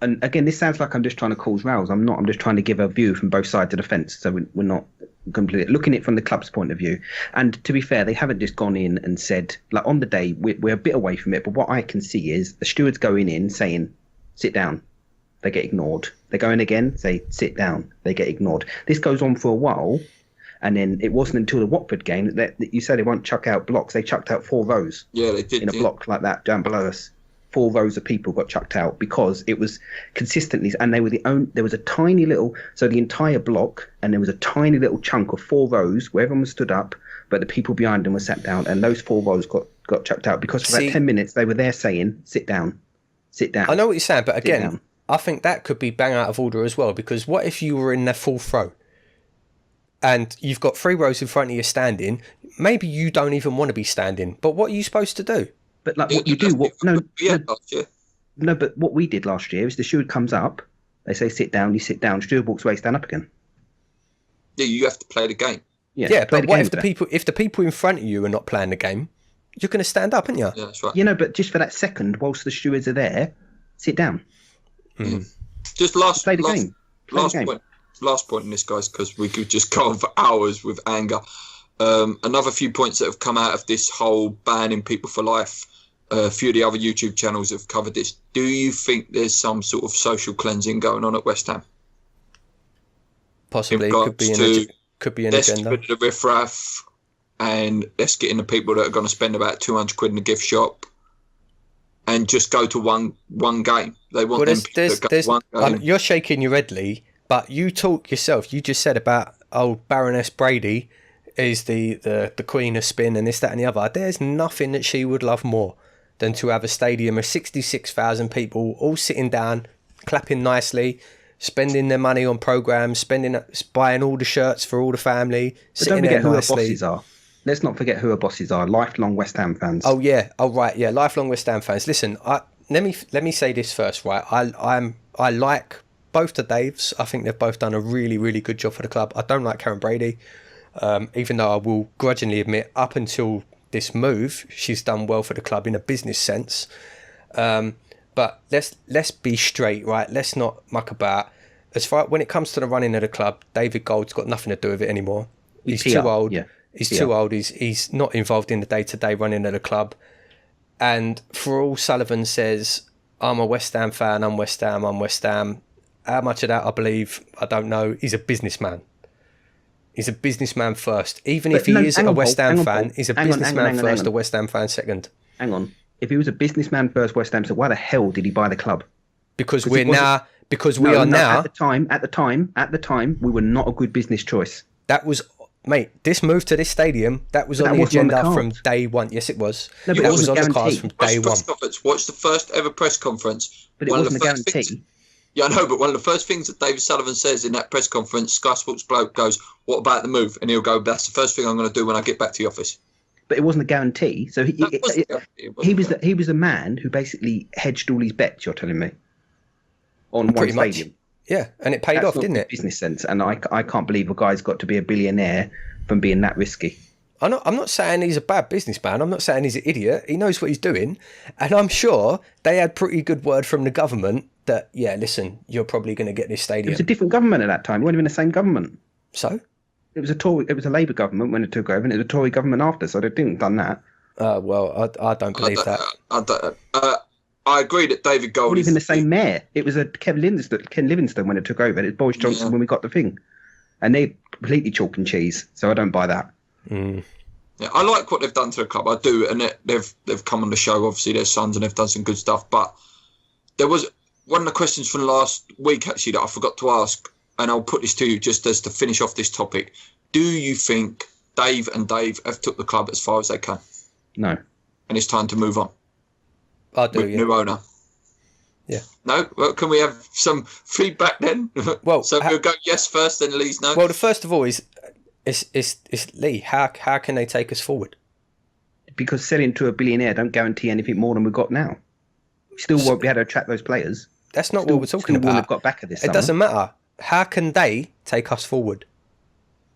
and again, this sounds like I'm just trying to cause rows. I'm not. I'm just trying to give a view from both sides of the fence. So we're not completely looking at it from the club's point of view. And to be fair, they haven't just gone in and said, like on the day, we're a bit away from it. But what I can see is the stewards going in saying, sit down. They get ignored. They go in again, say, sit down. They get ignored. This goes on for a while. And then it wasn't until the Watford game that you said they won't chuck out blocks. They chucked out 4 rows. Yeah, they did. In a block like that down below us. 4 rows of people got chucked out because it was consistently, and they were there was a tiny little, so the entire block, and there was a tiny little chunk of 4 rows where everyone was stood up, but the people behind them were sat down, and those 4 rows got chucked out because for about 10 minutes they were there saying, sit down, sit down. I know what you're saying, but again, I think that could be bang out of order as well, because what if you were in the 4th row? And you've got 3 rows in front of you standing. Maybe you don't even want to be standing. But what are you supposed to do? But like what you do, but what we did last year is the steward comes up, they say sit down, you sit down, steward walks away, stand up again. Yeah, you have to play the game. Yeah, but what if the people in front of you are not playing the game, you're going to stand up, aren't you? Yeah, that's right. But just for that second, whilst the stewards are there, sit down. Mm. Just play the game. Last point in this, guys, because we could just go on for hours with anger. Another few points that have come out of this whole banning people for life. a few of the other YouTube channels have covered this. Do you think there's some sort of social cleansing going on at West Ham? Possibly. Could be an let's agenda. get rid of the riffraff and let's get in the people that are going to spend about 200 quid in the gift shop and just go to one game. They want them to go to one game. You're shaking your head, Lee, but you talk yourself. You just said about old Baroness Brady is the queen of spin and this, that and the other. There's nothing that she would love more than to have a stadium of 66,000 people all sitting down, clapping nicely, spending their money on programmes, buying all the shirts for all the family, but don't forget who her bosses are. Let's not forget who her bosses are. Lifelong West Ham fans. Oh yeah. Oh right. Yeah. Lifelong West Ham fans. Listen. Let me say this first. Right. I like both the Daves. I think they've both done a really, really good job for the club. I don't like Karen Brady, even though I will grudgingly admit, up until this move, she's done well for the club in a business sense. But let's be straight, right? Let's not muck about. As far when it comes to the running of the club, David Gold's got nothing to do with it anymore. He's too old. Yeah. He's too old. He's not involved in the day-to-day running of the club. And for all Sullivan says, I'm a West Ham fan, I'm West Ham. How much of that I believe, I don't know. He's a businessman. He's a businessman first. Even if he is a West Ham fan, he's a businessman first, a West Ham fan second. Hang on. If he was a businessman first, West Ham, so why the hell did he buy the club? Because we are now... At the time, we were not a good business choice. That was... Mate, this move to this stadium, that was on the agenda from day one. Yes, it was. No, that was on the cards from day one. Watch the first ever press conference. But it wasn't a guarantee. Yeah, I know, but one of the first things that David Sullivan says in that press conference, Sky Sports bloke goes, "What about the move?" And he'll go, "That's the first thing I'm going to do when I get back to the office." But it wasn't a guarantee. So he was a man who basically hedged all his bets. You're telling me on one stadium. Yeah, and it paid off, didn't it? Business sense, and I can't believe a guy's got to be a billionaire from being that risky. I'm not saying he's a bad businessman. I'm not saying he's an idiot. He knows what he's doing, and I'm sure they had pretty good word from the government that listen, you're probably going to get this stadium. It was a different government at that time. It wasn't even the same government. So it was a Labour government when it took over, and it was a Tory government after. So they didn't have done that. Well, I don't believe that. I agree that David Gold wasn't even the same mayor. It was Ken Livingstone when it took over. It was Boris Johnson when we got the thing, and they completely chalk and cheese. So I don't buy that. Mm. Yeah, I like what they've done to the club. I do, and they've come on the show. Obviously, their sons, and they've done some good stuff. But there was one of the questions from last week actually that I forgot to ask, and I'll put this to you just as to finish off this topic. Do you think Dave have took the club as far as they can? No, and it's time to move on. I do. With new owner. Yeah. No. Well, can we have some feedback then? Well, so we'll go yes first, then Lee's no. Well, the first of all is Lee. How can they take us forward? Because selling to a billionaire don't guarantee anything more than we've got now. We still won't be able to attract those players. That's not what we're talking about. Have got back at this. It doesn't matter. How can they take us forward?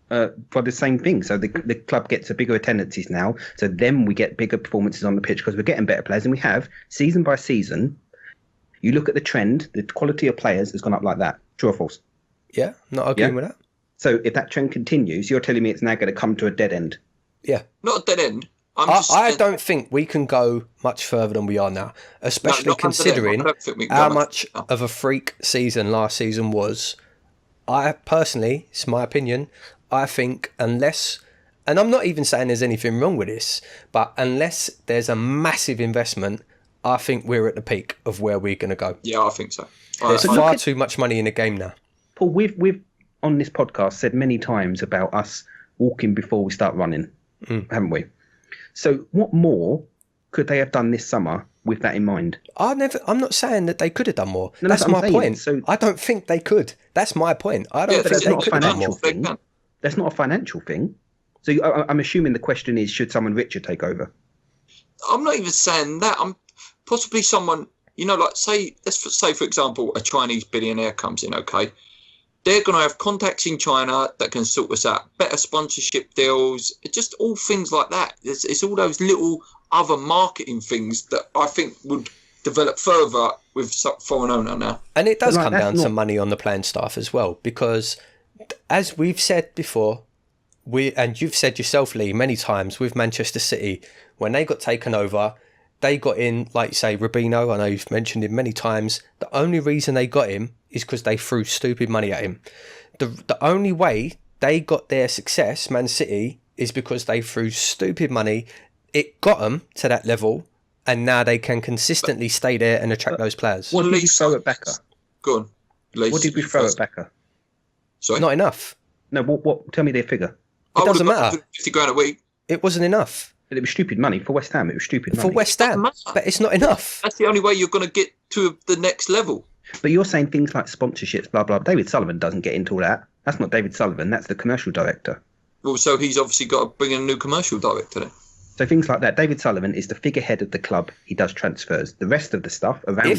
For the same thing. So the club gets a bigger attendances now. So then we get bigger performances on the pitch because we're getting better players. And we have, season by season, you look at the trend, the quality of players has gone up like that. True or false? Yeah, not arguing with that. So if that trend continues, you're telling me it's now going to come to a dead end? Yeah. Not a dead end. I don't think we can go much further than we are now, especially considering how much of a freak season last season was. I personally, it's my opinion, I think unless, and I'm not even saying there's anything wrong with this, but unless there's a massive investment, I think we're at the peak of where we're going to go. Yeah, I think so. There's far too much money in the game now. Paul, we've on this podcast said many times about us walking before we start running, haven't we? So what more could they have done this summer with that in mind? I'm not saying that they could have done more. No, that's my point. So, I don't think they could. That's my point. I don't think they could have done more. That's not a financial thing. So I'm assuming the question is, should someone richer take over? I'm not even saying that. I'm possibly someone, like let's say, for example, a Chinese billionaire comes in, okay? They're going to have contacts in China that can sort us out, better sponsorship deals, just all things like that. It's all those little other marketing things that I think would develop further with foreign owner now. And it does come down to money on the playing staff as well, because as we've said before, and you've said yourself, Lee, many times with Manchester City, when they got taken over, they got in, like you say, Rubino. I know you've mentioned him many times. The only reason they got him is because they threw stupid money at him. The only way they got their success, Man City, is because they threw stupid money. It got them to that level, and now they can consistently stay there and attract those players. What did we throw at Becker? Go on. What did we throw at Becker? Sorry? Not enough. No, what? Tell me their figure. It doesn't matter. 50 grand a week. It wasn't enough. It was stupid money for West Ham. It was stupid money. For West Ham, but it's not enough. That's the only way you're going to get to the next level. But you're saying things like sponsorships, blah, blah. David Sullivan doesn't get into all that. That's not David Sullivan. That's the commercial director. Well, so he's obviously got to bring in a new commercial director then. So things like that. David Sullivan is the figurehead of the club. He does transfers. The rest of the stuff around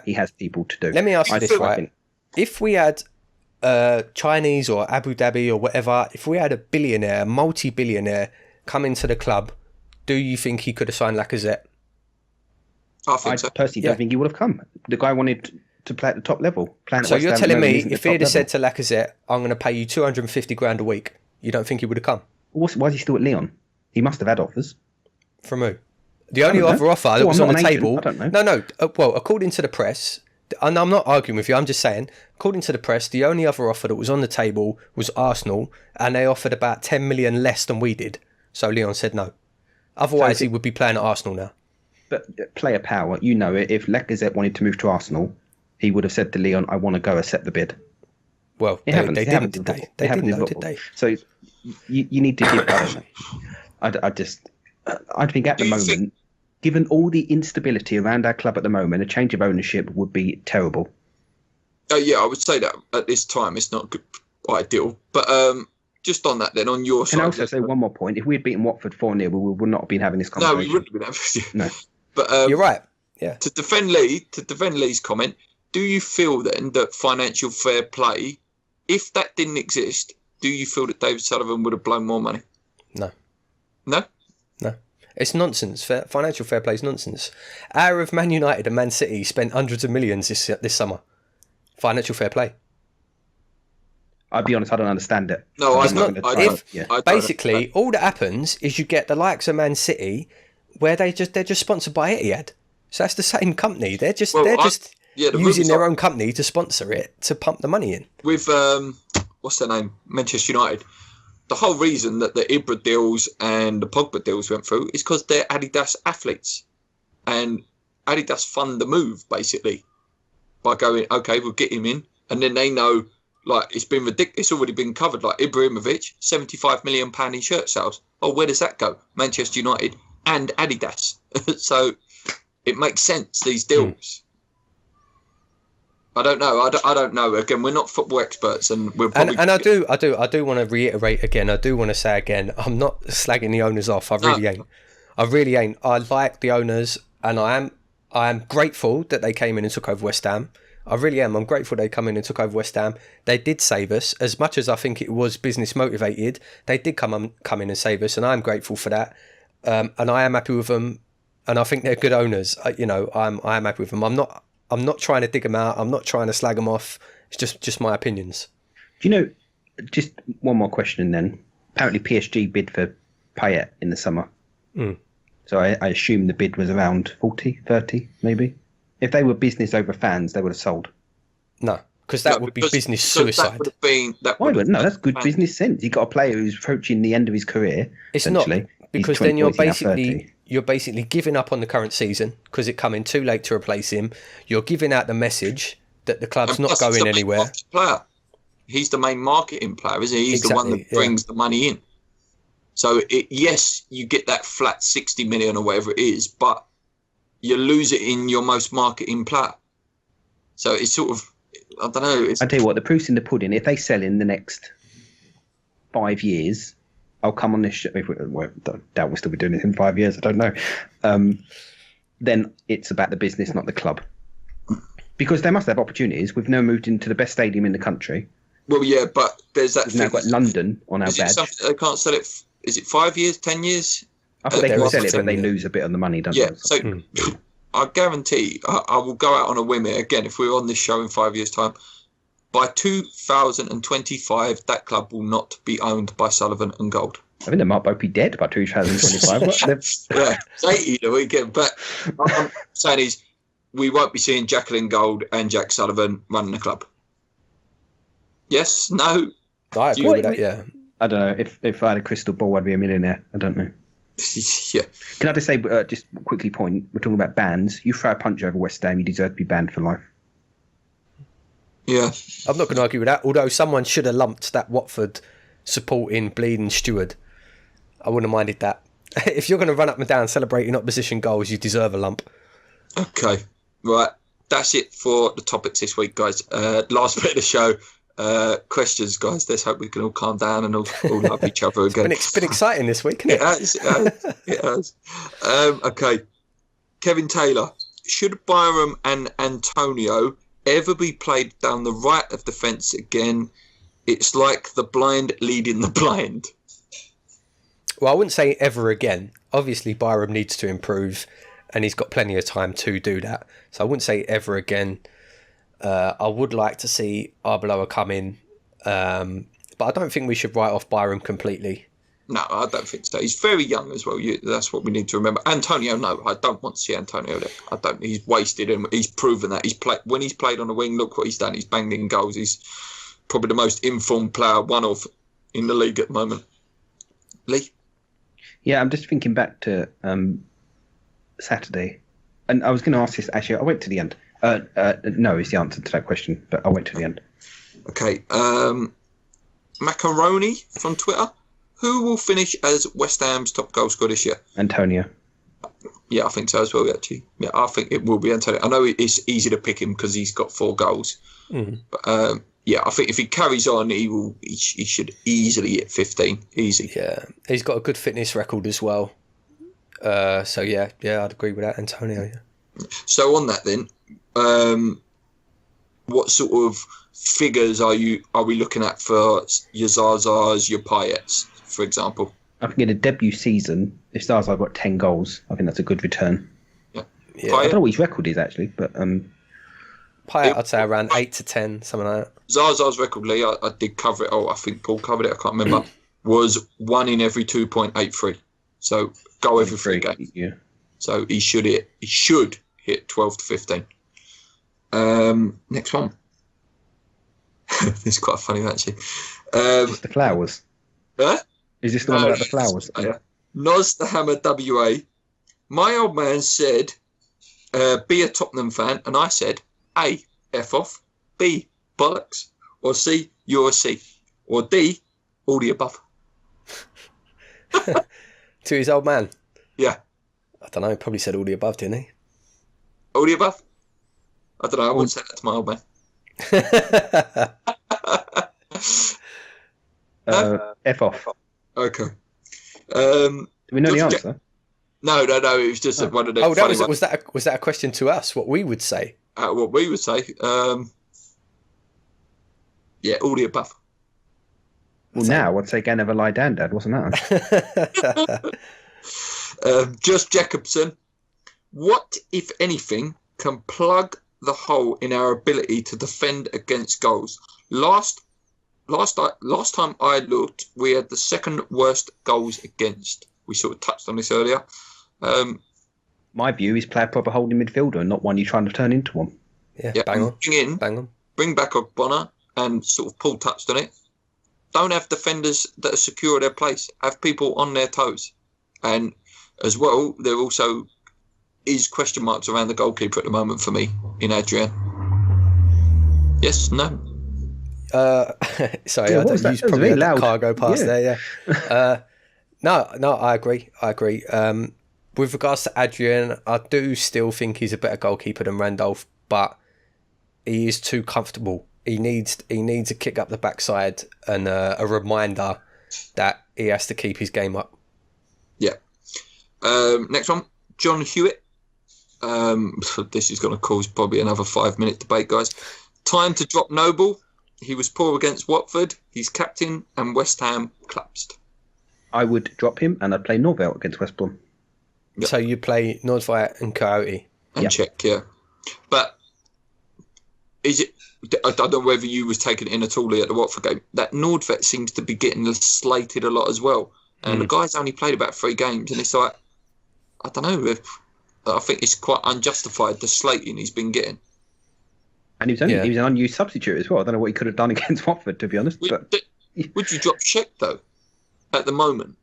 he has people to do. Let me ask you this, right? If we had Chinese or Abu Dhabi or whatever, if we had a billionaire, multi-billionaire come into the club, do you think he could have signed Lacazette? I personally don't think he would have come. The guy wanted to play at the top level. So you're telling me if he'd have said to Lacazette, I'm going to pay you 250 grand a week, you don't think he would have come? Why is he still at Lyon? He must have had offers. From who? The only other offer that was on the table... I don't know. No. Well, according to the press, and I'm not arguing with you, I'm just saying, according to the press, the only other offer that was on the table was Arsenal, and they offered about 10 million less than we did. So Lyon said no. Otherwise, he would be playing at Arsenal now. But player power, you know it. If Lacazette wanted to move to Arsenal, he would have said to Lyon, I want to go accept the bid. Well, they didn't, did they? They didn't, though, did they? So you need to give... I think at the moment, given all the instability around our club at the moment, a change of ownership would be terrible. Yeah, I would say that at this time it's not good, ideal. But just on that then, on your side... Can I also say one more point? If we had beaten Watford 4-0, we would not have been having this conversation. No, we wouldn't have been having No. But you're right. Yeah. To defend Lee's comment, do you feel then that financial fair play, if that didn't exist, do you feel that David Sullivan would have blown more money? No. No? No. It's nonsense. Financial fair play is nonsense. Our of Man United and Man City spent hundreds of millions this summer. Financial fair play. I'll be honest, I don't understand it. No, I don't. Basically, all that happens is you get the likes of Man City, where they're just sponsored by Etihad. So that's the same company. They're just using their own company to sponsor it to pump the money in. With what's their name, Manchester United. The whole reason that the Ibra deals and the Pogba deals went through is because they're Adidas athletes, and Adidas fund the move basically by going, okay, we'll get him in, and then they know. Like, it's been ridiculous. It's already been covered. Like, Ibrahimovic, £75 million in shirt sales. Oh, where does that go? Manchester United and Adidas. So it makes sense, these deals. I don't know. I don't know. Again, we're not football experts, and we're probably... And I do want to reiterate again. I do want to say again, I'm not slagging the owners off. I really ain't. I like the owners, and I am grateful that they came in and took over West Ham. I really am. I'm grateful they come in and took over West Ham. They did save us. As much as I think it was business motivated, they did come in and save us, and I'm grateful for that. And I am happy with them, and I think they're good owners. I am happy with them. I'm not trying to dig them out. I'm not trying to slag them off. It's just my opinions. Do you know? Just one more question then. Apparently, PSG bid for Payet in the summer. So I assume the bid was around 40, 30, maybe. If they were business over fans, they would have sold. No, because that would be business suicide. Why would no? That's good business sense. You've got a player who's approaching the end of his career. It's not, because then you're basically giving up on the current season because it coming too late to replace him. You're giving out the message that the club's not going anywhere. Player. He's the main marketing player, isn't he? He's the one that brings the money in. So yes, you get that flat 60 million or whatever it is, but you lose it in your most marketing player. So it's sort of, I don't know. I tell you what, the proof's in the pudding. If they sell in the next 5 years, I'll come on this show. Doubt we'll still be doing it in 5 years. I don't know. Then it's about the business, not the club. Because they must have opportunities. We've now moved into the best stadium in the country. Well, yeah, but there's that. We've now got London on our badge. They can't sell it. Is it 5 years, 10 years? I thought they can sell it, but they lose a bit on the money, don't they? Yeah, so I guarantee, I will go out on a whim here, again, if we're on this show in 5 years' time, by 2025, that club will not be owned by Sullivan and Gold. I think they might both be dead by 2025. Yeah, it's 80 that we get back. What I'm saying is, we won't be seeing Jacqueline Gold and Jack Sullivan running the club. Yes? No? I agree with that, yeah. I don't know. If I had a crystal ball, I'd be a millionaire. I don't know. Yeah. Can I just say, just quickly point, we're talking about bans. You throw a punch over West Ham, you deserve to be banned for life. Yeah. I'm not going to argue with that, although someone should have lumped that Watford supporting bleeding steward. I wouldn't have minded that. If you're going to run up and down celebrating opposition goals, you deserve a lump. Okay. Right. That's it for the topics this week, guys. Last bit of the show. Questions, guys. Let's hope we can all calm down and all love each other again. It's been exciting this week, isn't it? It has. Okay. Kevin Taylor. Should Byram and Antonio ever be played down the right of the fence again? It's like the blind leading the blind. Well, I wouldn't say ever again. Obviously, Byram needs to improve, and he's got plenty of time to do that. So I wouldn't say ever again. I would like to see Arbeloa come in, but I don't think we should write off Byram completely. No, I don't think so. He's very young as well. That's what we need to remember. Antonio, no, I don't want to see Antonio there. I don't. He's wasted, and he's proven that. When he's played on the wing, look what he's done. He's banged in goals. He's probably the most informed player, one of, in the league at the moment. Lee? Yeah, I'm just thinking back to Saturday, and I was going to ask this. Actually, I went to the end. No, is the answer to that question, but I went to the end. Okay. Macaroni from Twitter. Who will finish as West Ham's top goal scorer this year? Antonio. Yeah, I think so as well, actually. Yeah, I think it will be Antonio. I know it's easy to pick him because he's got 4 goals. Mm-hmm. But, yeah, I think if he carries on, he should easily hit 15. Easy. Yeah, he's got a good fitness record as well. So, yeah, I'd agree with that, Antonio. Yeah. So, on that then, what sort of figures are we looking at for your Zazas, your Payets, for example? I think in a debut season, if Zaza got 10 goals, I think that's a good return. Yeah. I don't know what his record is actually, but Payet, I'd say around 8 to 10, something like that. Zaza's record, Lee, I did cover it. Oh, I think Paul covered it. I can't remember. Was 1 in every 2.83. So goal every 3 games. Yeah. So he should hit 12 to 15. Next one. It's quite funny actually. The flowers. Huh? Is this the one about the flowers? Yeah. Noz the Hammer WA. My old man said, be a Tottenham fan, and I said, A, F off, B, bollocks, or C, you're a C, or D, all the above. To his old man? Yeah. I don't know, probably said all the above, didn't he? All the above? I don't know, I wouldn't say that to my old man. F off. Okay. Do we know the answer? No. It was just one of the. Oh, was that a question to us? What we would say? What we would say. Yeah, all the above. Well, now I'd say "Go never lie down, Dad." Wasn't that? Just Jacobson. What, if anything, can plug the hole in our ability to defend against goals? Last time I looked, we had the second worst goals against. We sort of touched on this earlier. My view is play a proper holding midfielder and not one you're trying to turn into one. Yeah, bang on. Bring back Ogbonna, and sort of Paul touched on it. Don't have defenders that are secure their place. Have people on their toes. And as well, there also is question marks around the goalkeeper at the moment for me in Adrian. Yes, no? Sorry, I don't use probably a loud cargo past there, yeah. No, I agree. With regards to Adrian, I do still think he's a better goalkeeper than Randolph, but he is too comfortable. He needs a kick up the backside and a reminder that he has to keep his game up. Yeah. Next one, John Hewitt. This is going to cause probably another 5-minute debate, guys. Time to drop Noble. He was poor against Watford. He's captain, and West Ham collapsed. I would drop him, and I'd play Norvell against West Brom. Yep. So you play Nordveit and Coyote? And check, yeah. But is it... I don't know whether you was taking it in at all at the Watford game. That Nordveit seems to be getting slated a lot as well. and the guy's only played about 3 games, and it's like, I don't know. I think it's quite unjustified the slating he's been getting. And he was an unused substitute as well. I don't know what he could have done against Watford, to be honest. Would you drop Sheck though? At the moment,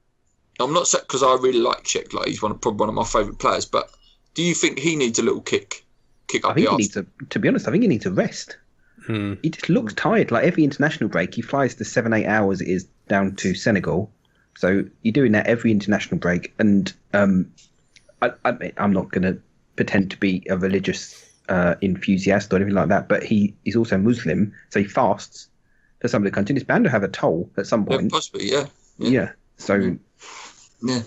I'm not saying because I really like Sheck. Like he's probably one of my favourite players. But do you think he needs a little kick up the arse? To be honest, I think he needs a rest. He just looks tired. Like every international break, he flies the 7-8 hours it is down to Senegal. So you're doing that every international break, and I'm not going to pretend to be a religious enthusiast or anything like that, but he's also Muslim, so he fasts for some of the country. It's bound to have a toll at some point. Yeah, possibly, yeah. So,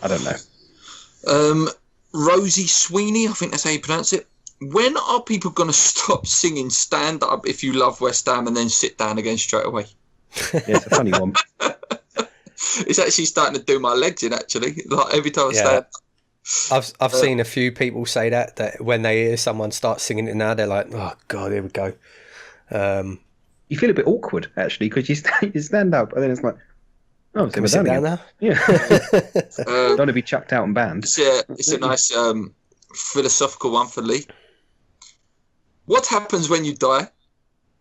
I don't know. Rosie Sweeney, I think that's how you pronounce it. When are people going to stop singing "Stand Up If You Love West Ham" and then sit down again straight away? Yeah, it's a funny one. It's actually starting to do my legs in. Actually, like every time I stand. I've seen a few people say that when they hear someone start singing it now, they're like, "Oh God, here we go." You feel a bit awkward actually because you stand up and then it's like, "Oh, can we sit down now?" Yeah, don't want to be chucked out and banned. It's a nice philosophical one for Lee. What happens when you die?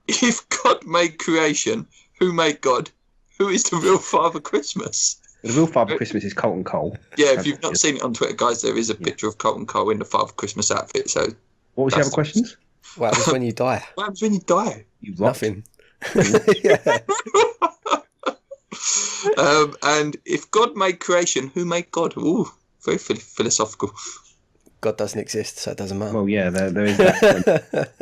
If God made creation, who made God? Who is the real Father Christmas? The real Father Christmas is Colton Cole. Yeah, if you've not seen it on Twitter, guys, there is a picture of Colton Cole in the Father Christmas outfit. So, what was the other questions? What happens when you die? What happens when you die? You rot. Nothing. And if God made creation, who made God? Ooh, very philosophical. God doesn't exist, so it doesn't matter. Well, yeah, there is that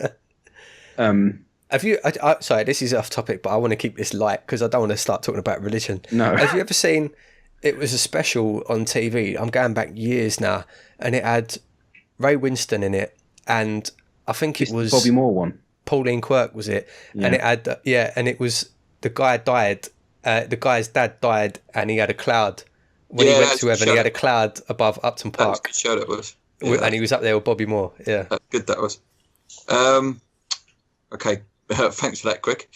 point. Have you? Sorry, this is off topic, but I want to keep this light because I don't want to start talking about religion. No. Have you ever seen? It was a special on TV. I'm going back years now, and it had Ray Winston in it, and I think it was Bobby Moore one. Pauline Quirk was it, and it had and it was the guy died. The guy's dad died, and he had a cloud when he went to heaven. He had a cloud above Upton Park. That was a good show that was. Yeah, and he was up there with Bobby Moore. Yeah, good that was. Okay, thanks for that, Greg.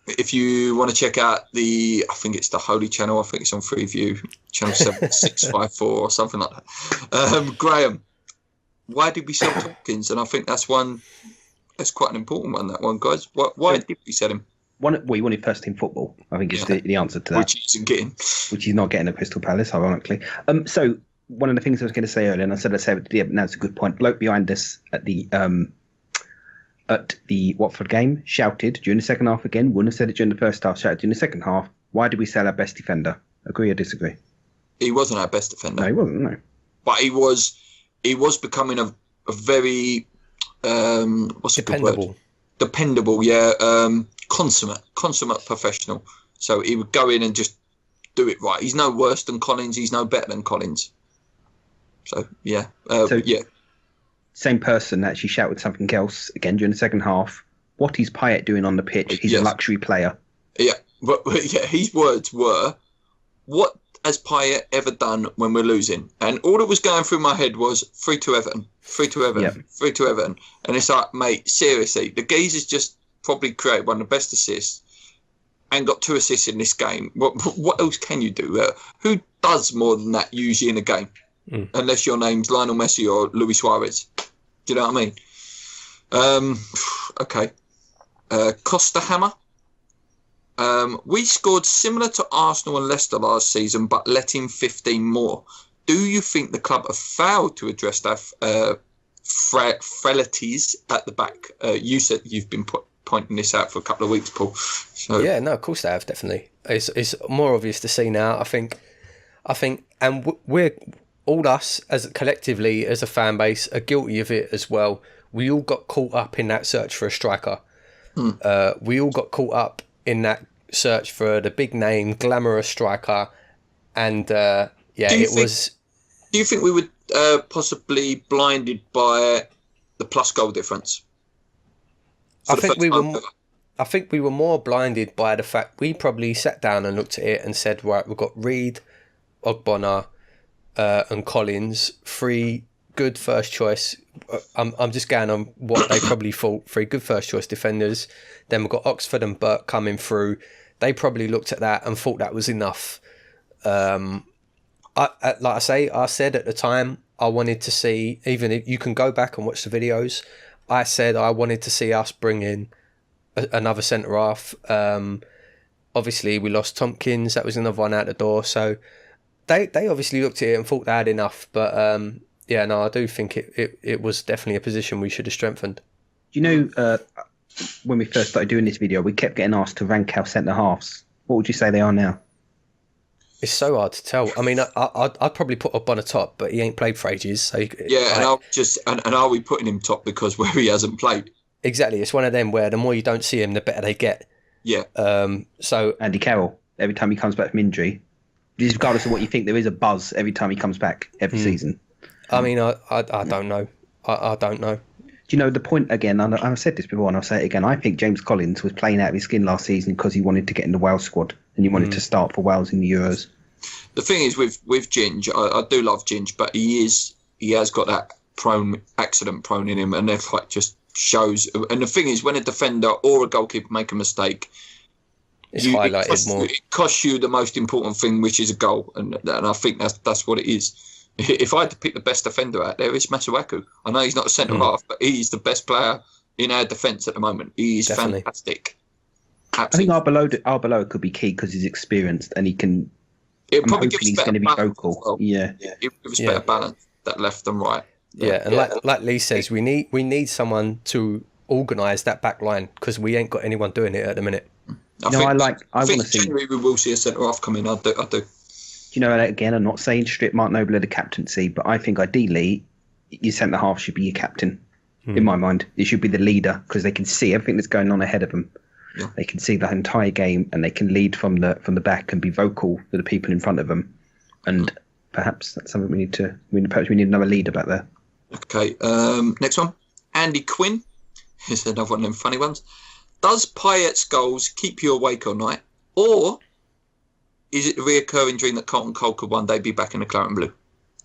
If you want to check out I think it's the Holy Channel. I think it's on Freeview, channel 7654 or something like that. Graham, why did we sell Tompkins? And I think that's quite an important one. That one, guys. Why did we sell him? He wanted first team football. I think is the answer to that. Which he isn't getting. Which he's not getting at Crystal Palace, ironically. So one of the things I was going to say earlier, and I said but now it's a good point. Bloke behind us at the Watford game shouted during the second half again. Wouldn't have said it during the first half. Shouted during the second half. Why did we sell our best defender? Agree or disagree? He wasn't our best defender. No, he wasn't. No, but he was becoming a very what's a good word? Dependable. Yeah, consummate professional. So he would go in and just do it right. He's no worse than Collins. He's no better than Collins. So yeah, Same person actually shouted something else again during the second half. What is Payet doing on the pitch? He's a luxury player. Yeah, but his words were, "What has Payet ever done when we're losing?" And all that was going through my head was 3-2 Everton, 3-2 Everton, 3-2 Everton. And it's like, mate, seriously, the geezer's just probably created one of the best assists and got 2 assists in this game. What else can you do? Who does more than that usually in a game? Unless your name's Lionel Messi or Luis Suarez. Do you know what I mean? Okay. Costa Hammer. We scored similar to Arsenal and Leicester last season, but let in 15 more. Do you think the club have failed to address their frailties at the back? You said you've been pointing this out for a couple of weeks, Paul. So. Yeah, no, of course they have, definitely. It's more obvious to see now, I think, and we're all us as collectively as a fan base are guilty of it as well. We all got caught up in that search for a striker. We all got caught up in that search for the big name, glamorous striker, and do you think we were possibly blinded by the plus goal difference? I think we were more blinded by the fact we probably sat down and looked at it and said, right, we've got Reed, Ogbonna, and Collins, 3 good first choice. I'm just going on what they probably thought, 3 good first choice defenders. Then we've got Oxford and Burke coming through. They probably looked at that and thought that was enough. Like I say, I said at the time I wanted to see, even if you can go back and watch the videos, I said I wanted to see us bring in another centre half. Obviously we lost Tompkins, that was another one out the door, so they obviously looked at it and thought they had enough, but I do think it was definitely a position we should have strengthened. Do you know, when we first started doing this video, we kept getting asked to rank our centre halves. What would you say they are now? It's so hard to tell. I mean, I'd probably put up on the top, but he ain't played for ages. So and are we putting him top because where he hasn't played? Exactly. It's one of them where the more you don't see him, the better they get. Yeah. So Andy Carroll, every time he comes back from injury, regardless of what you think, there is a buzz every time he comes back every season. I mean, I don't know. I don't know. Do you know the point again? And I've said this before, and I'll say it again. I think James Collins was playing out of his skin last season because he wanted to get in the Wales squad and he wanted to start for Wales in the Euros. The thing is with Ginge, I do love Ginge, but he has got that accident prone in him, and it like just shows. And the thing is, when a defender or a goalkeeper make a mistake, it's highlighted more. It costs you the most important thing, which is a goal, and I think that's what it is. If I had to pick the best defender out there, it's Masuaku. I know he's not a centre half, but he's the best player in our defence at the moment. He's fantastic. Absolutely. I think Arbeloa could be key because he's experienced and he can. It probably gives he's going to be vocal. Well. Yeah, it gives better balance, that left and right. And like Lee says, we need someone to organise that back line because we ain't got anyone doing it at the minute. I want to see. January we will see a centre half come in. I do. You know, again, I'm not saying strip Mark Noble of the captaincy, but I think ideally your centre half should be your captain. In my mind, it should be the leader because they can see everything that's going on ahead of them. Yeah. They can see the entire game and they can lead from the back and be vocal to the people in front of them. And perhaps that's something we need another leader back there. Okay, next one. Andy Quinn. Here's another one of them funny ones. Does Payet's goals keep you awake all night, or is it a reoccurring dream that Colton Cole could one day be back in the claret and blue?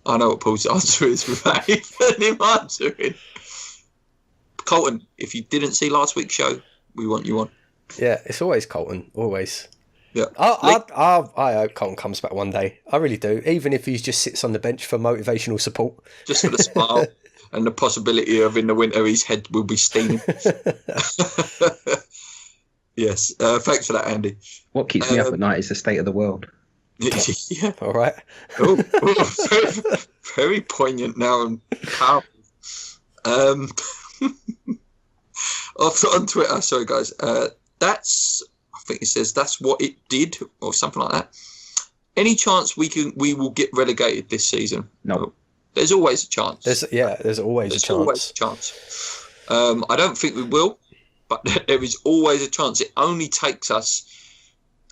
I know what Paul's answer is without even him answering. Colton, if you didn't see last week's show, we want you on. Yeah, it's always Colton, always. Yeah, I hope Colton comes back one day. I really do. Even if he just sits on the bench for motivational support, just for the smile and the possibility of in the winter his head will be steaming. Yes, thanks for that, Andy. What keeps me up at night is the state of the world. Yeah, all right. very, very poignant now and powerful. On Twitter, sorry guys. I think it says that's what it did, or something like that. Any chance we will get relegated this season? No. There's always a chance. There's always a chance. Always a chance. I don't think we will, but there is always a chance. It only takes us.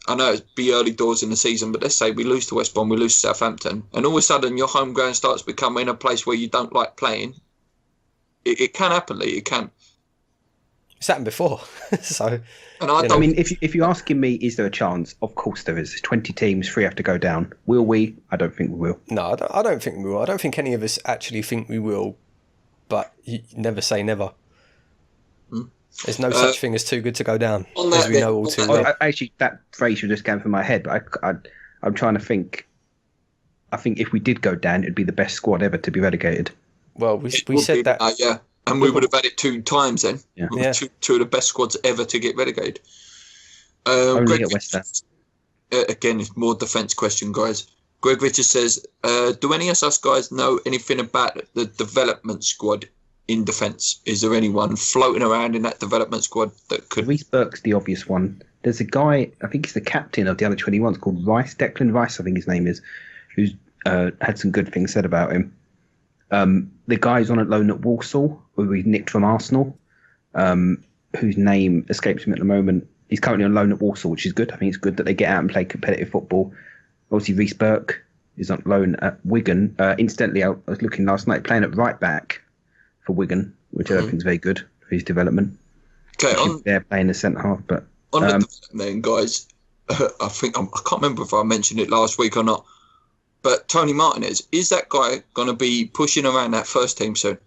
I know it'd be early doors in the season, but let's say we lose to West Brom, we lose to Southampton, and all of a sudden your home ground starts becoming a place where you don't like playing. It can happen, Lee. It can. It's happened before. So, I mean, if you're asking me, is there a chance? Of course there is. 20 teams, 3 have to go down. Will we? I don't think we will. No, I don't think we will. I don't think any of us actually think we will. But you never say never. There's no such thing as too good to go down, as we know all too well. Actually, that phrase just came from my head. But I'm trying to think. I think if we did go down, it'd be the best squad ever to be relegated. Well, we said that. Yeah. And we would have had it 2 times then. Yeah. Two of the best squads ever to get relegated. Only at West Ham. Again, it's more defence question, guys. Greg Richards says, do any of us guys know anything about the development squad in defence? Is there anyone floating around in that development squad that could... Reece Burke's the obvious one. There's a guy, I think he's the captain of the under-21s called Rice, Declan Rice, I think his name is, who's had some good things said about him. The guy's on at loan at Walsall, who we nicked from Arsenal, whose name escapes me at the moment. He's currently on loan at Walsall, which is good. I think it's good that they get out and play competitive football. Obviously, Reece Burke is on loan at Wigan. Incidentally, I was looking last night, playing at right back for Wigan, which I don't think is very good for his development. Okay, they're playing the centre half, but on the development, guys, I think I can't remember if I mentioned it last week or not. But Tony Martinez, is that guy going to be pushing around that first team soon?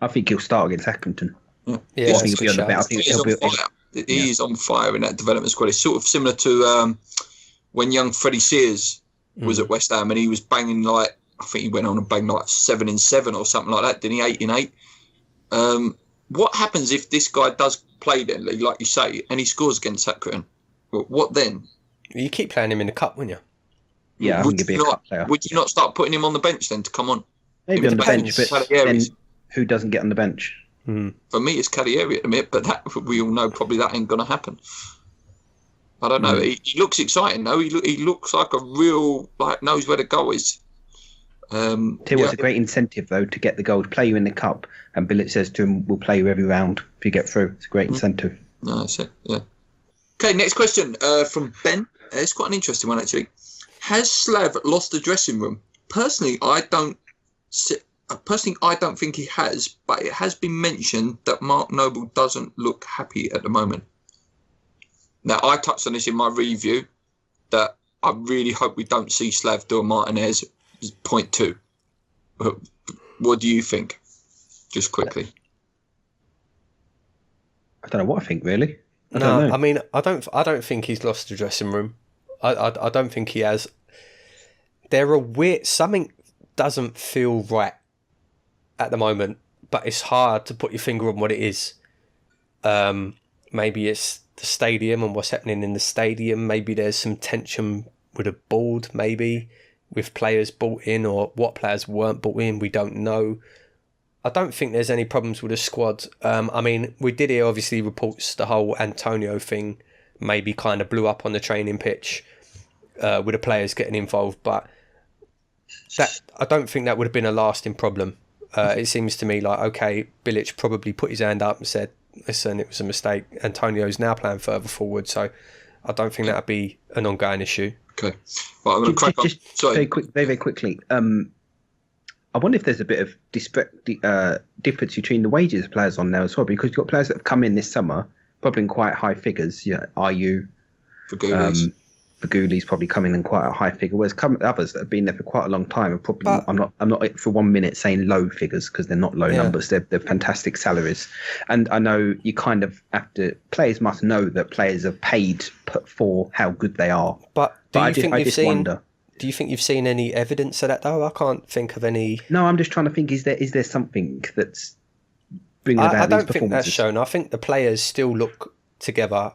I think he'll start against Accrington. Yeah, I think he'll be on the bet. He's on fire in that development squad. It's sort of similar to when young Freddie Sears was at West Ham, and he was banging like, I think he went on and banged like 7 in 7 or something like that, didn't he? 8 in 8. What happens if this guy does play then, like you say, and he scores against Accrington? What then? You keep playing him in the cup, wouldn't you? Yeah, I think he'd be a cup player. Would you not start putting him on the bench then to come on? Maybe on the bench, but then Calieri's. who doesn't get on the bench? For me, it's Calieri at the minute, but that we all know probably that ain't going to happen. I don't know. He looks exciting, though. He looks like a real, like, knows where the goal is. It was a great incentive, though, to get the goal, to play you in the cup, and Bilic says to him, we'll play you every round if you get through. It's a great incentive. No, that's it, yeah. Okay, next question from Ben. It's quite an interesting one, actually. Has Slav lost the dressing room? Personally, I don't think he has, but it has been mentioned that Mark Noble doesn't look happy at the moment. Now, I touched on this in my review, that I really hope we don't see Slav do a Martinez 0.2. What do you think? Just quickly. I don't know what I think, really. I No, don't know. I mean, I don't think he's lost the dressing room. I don't think he has. There are weird, something doesn't feel right at the moment, but it's hard to put your finger on what it is. Maybe it's the stadium and what's happening in the stadium. Maybe there's some tension with a board, maybe with players bought in, or what players weren't bought in. We don't know. I don't think there's any problems with the squad. I mean, we did hear obviously reports the whole Antonio thing maybe kind of blew up on the training pitch with the players getting involved, but that I don't think that would have been a lasting problem. It seems to me like, okay, Bilic probably put his hand up and said, listen, it was a mistake. Antonio's now playing further forward, so I don't think that would be an ongoing issue. Okay. Well, I'm going to crack on. Sorry. Very quickly. I wonder if there's a bit of difference between the wages of players on there as well, because you've got players that have come in this summer, probably in quite high figures. Yeah, Ayew, Fagouli's probably coming in quite a high figure, whereas others that have been there for quite a long time are probably. I'm not for 1 minute saying low figures, because they're not low numbers. They're fantastic salaries, and I know you kind of have to. Players must know that players are paid for how good they are. But I just wonder. Do you think you've seen any evidence of that, though? I can't think of any. No, I'm just trying to think. Is there something that's bringing about these performances? I don't think that's shown. I think the players still look together,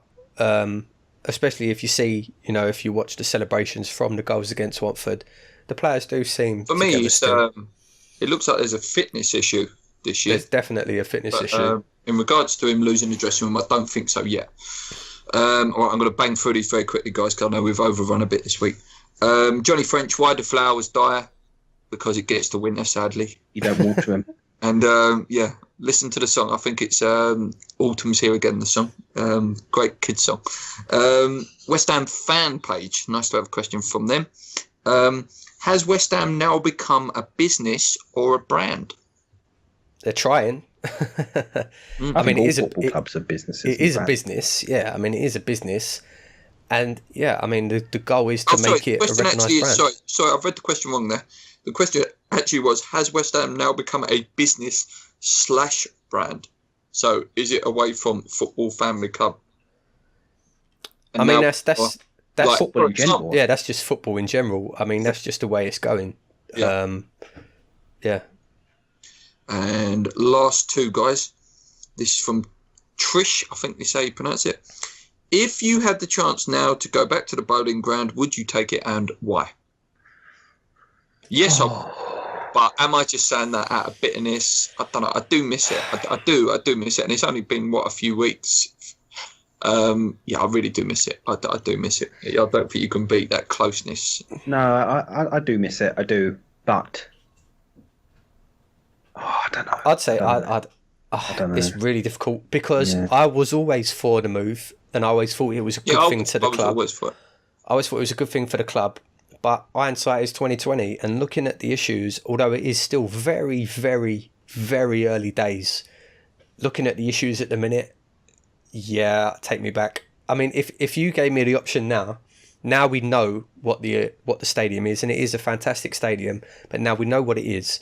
especially if you see, if you watch the celebrations from the goals against Watford, the players do seem. For me, it looks like there's a fitness issue this year. There's definitely a fitness issue. In regards to him losing the dressing room, I don't think so yet. All right, I'm going to bang through these very quickly, guys, because I know we've overrun a bit this week. Johnny French, why do flowers die? Because it gets the winter, sadly. You don't water them. And listen to the song. I think it's Autumn's Here Again, the song. Great kid song. West Ham fan page. Nice to have a question from them. Has West Ham now become a business or a brand? They're trying. I mean, football clubs are businesses. It is a business, yeah. I mean, it is a business. And yeah, I mean, the goal is to make it a recognised brand. Sorry, I've read the question wrong there. The question actually was, has West Ham now become a business/brand? So is it away from football family club? And I mean, that's like, football in general. Yeah, that's just football in general. I mean, that's just the way it's going. Yeah. And last two, guys. This is from Trish. I think this is how you pronounce it. If you had the chance now to go back to the bowling ground, would you take it, and why? Yes, but am I just saying that out of bitterness? I don't know. I do miss it. I do miss it, and it's only been a few weeks. I really do miss it. I do miss it. I don't think you can beat that closeness. No, I do miss it. I do, but I don't know. I'd say I don't know. It's really difficult because I was always for the move. And I always thought it was a good thing to the club. I always thought it was a good thing for the club. But hindsight is 2020. And looking at the issues, although it is still very, very, very early days, looking at the issues at the minute, take me back. I mean, if you gave me the option now we know what the stadium is, and it is a fantastic stadium. But now we know what it is.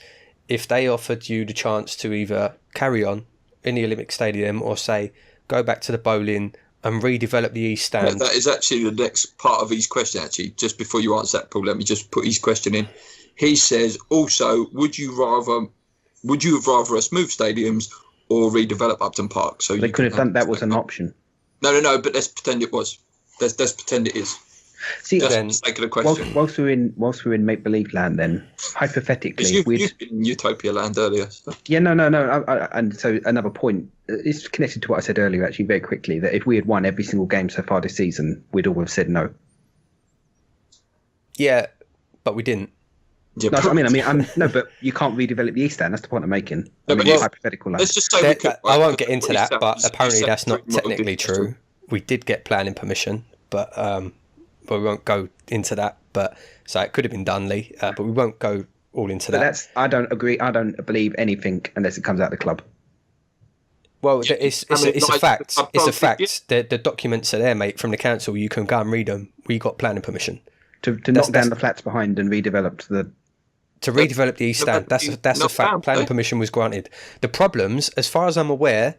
If they offered you the chance to either carry on in the Olympic Stadium or say go back to the bowling and redevelop the East Stand. That is actually the next part of his question, actually. Just before you answer that, Paul, let me just put his question in. He says, also, would you have rather us move stadiums or redevelop Upton Park? So they could have done that was an option. No, but let's pretend it was. Let's pretend it is. See, just for the sake of the question. Whilst we're in make-believe land, then hypothetically, you've been in Utopia land earlier. So. Yeah, no. And so another point is connected to what I said earlier, actually, very quickly. That if we had won every single game so far this season, we'd all have said no. Yeah, but we didn't. Yeah, no, but you can't redevelop the East Stand. That's the point I'm making. Hypothetical land. Let's just say I won't get into that, but apparently that's not technically true. We did get planning permission, but we won't go into that. But so it could have been done, Lee, but we won't go all into that. I don't agree. I don't believe anything unless it comes out of the club. Well, it's a fact. It's a fact. The documents are there, mate, from the council. You can go and read them. We got planning permission to knock down the flats behind and redevelop redevelop the East Stand. That's a fact. Planning permission was granted. The problems, as far as I'm aware,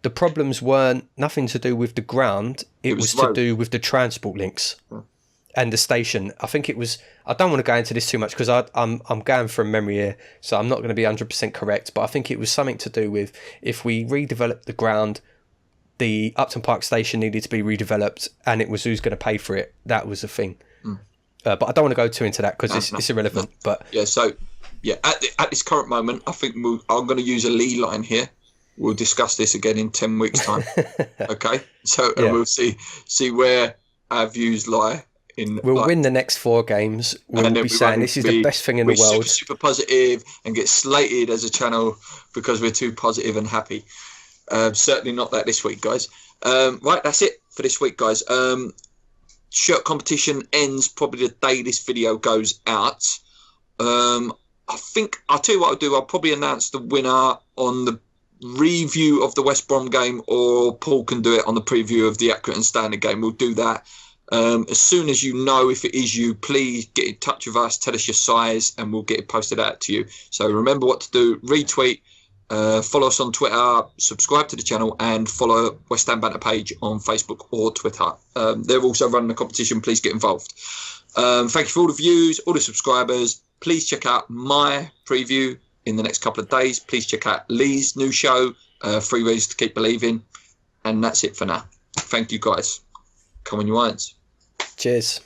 the problems weren't nothing to do with the ground. It was to do with the transport links and the station. I think it was. I don't want to go into this too much because I'm going from memory here, so I'm not going to be 100% correct. But I think it was something to do with if we redeveloped the ground, the Upton Park station needed to be redeveloped, and it was who's going to pay for it. That was the thing. But I don't want to go too into that because it's irrelevant. No. But at this current moment, I think I'm going to use a Lee line here. We'll discuss this again in 10 weeks' time. Okay, so and we'll see where our views lie. We'll win the next 4 games. We'll be saying this is the best thing in the world. Super positive and get slated as a channel because we're too positive and happy. Certainly not that this week, guys. Right, that's it for this week, guys. Shirt competition ends probably the day this video goes out. I think I'll tell you what I'll do. I'll probably announce the winner on the review of the West Brom game, or Paul can do it on the preview of the Accrington Standard game. We'll do that. As soon as you know if it is you, please get in touch with us, tell us your size, and we'll get it posted out to you. So remember what to do: retweet, follow us on Twitter, subscribe to the channel, and follow West Ham Banter page on Facebook or Twitter. They're also running the competition. Please get involved. Thank you for all the views, all the subscribers. Please check out my preview in the next couple of days. Please check out Lee's new show, 3 Reasons to Keep Believing. And that's it for now. Thank you, guys. Come on, you irons. Cheers.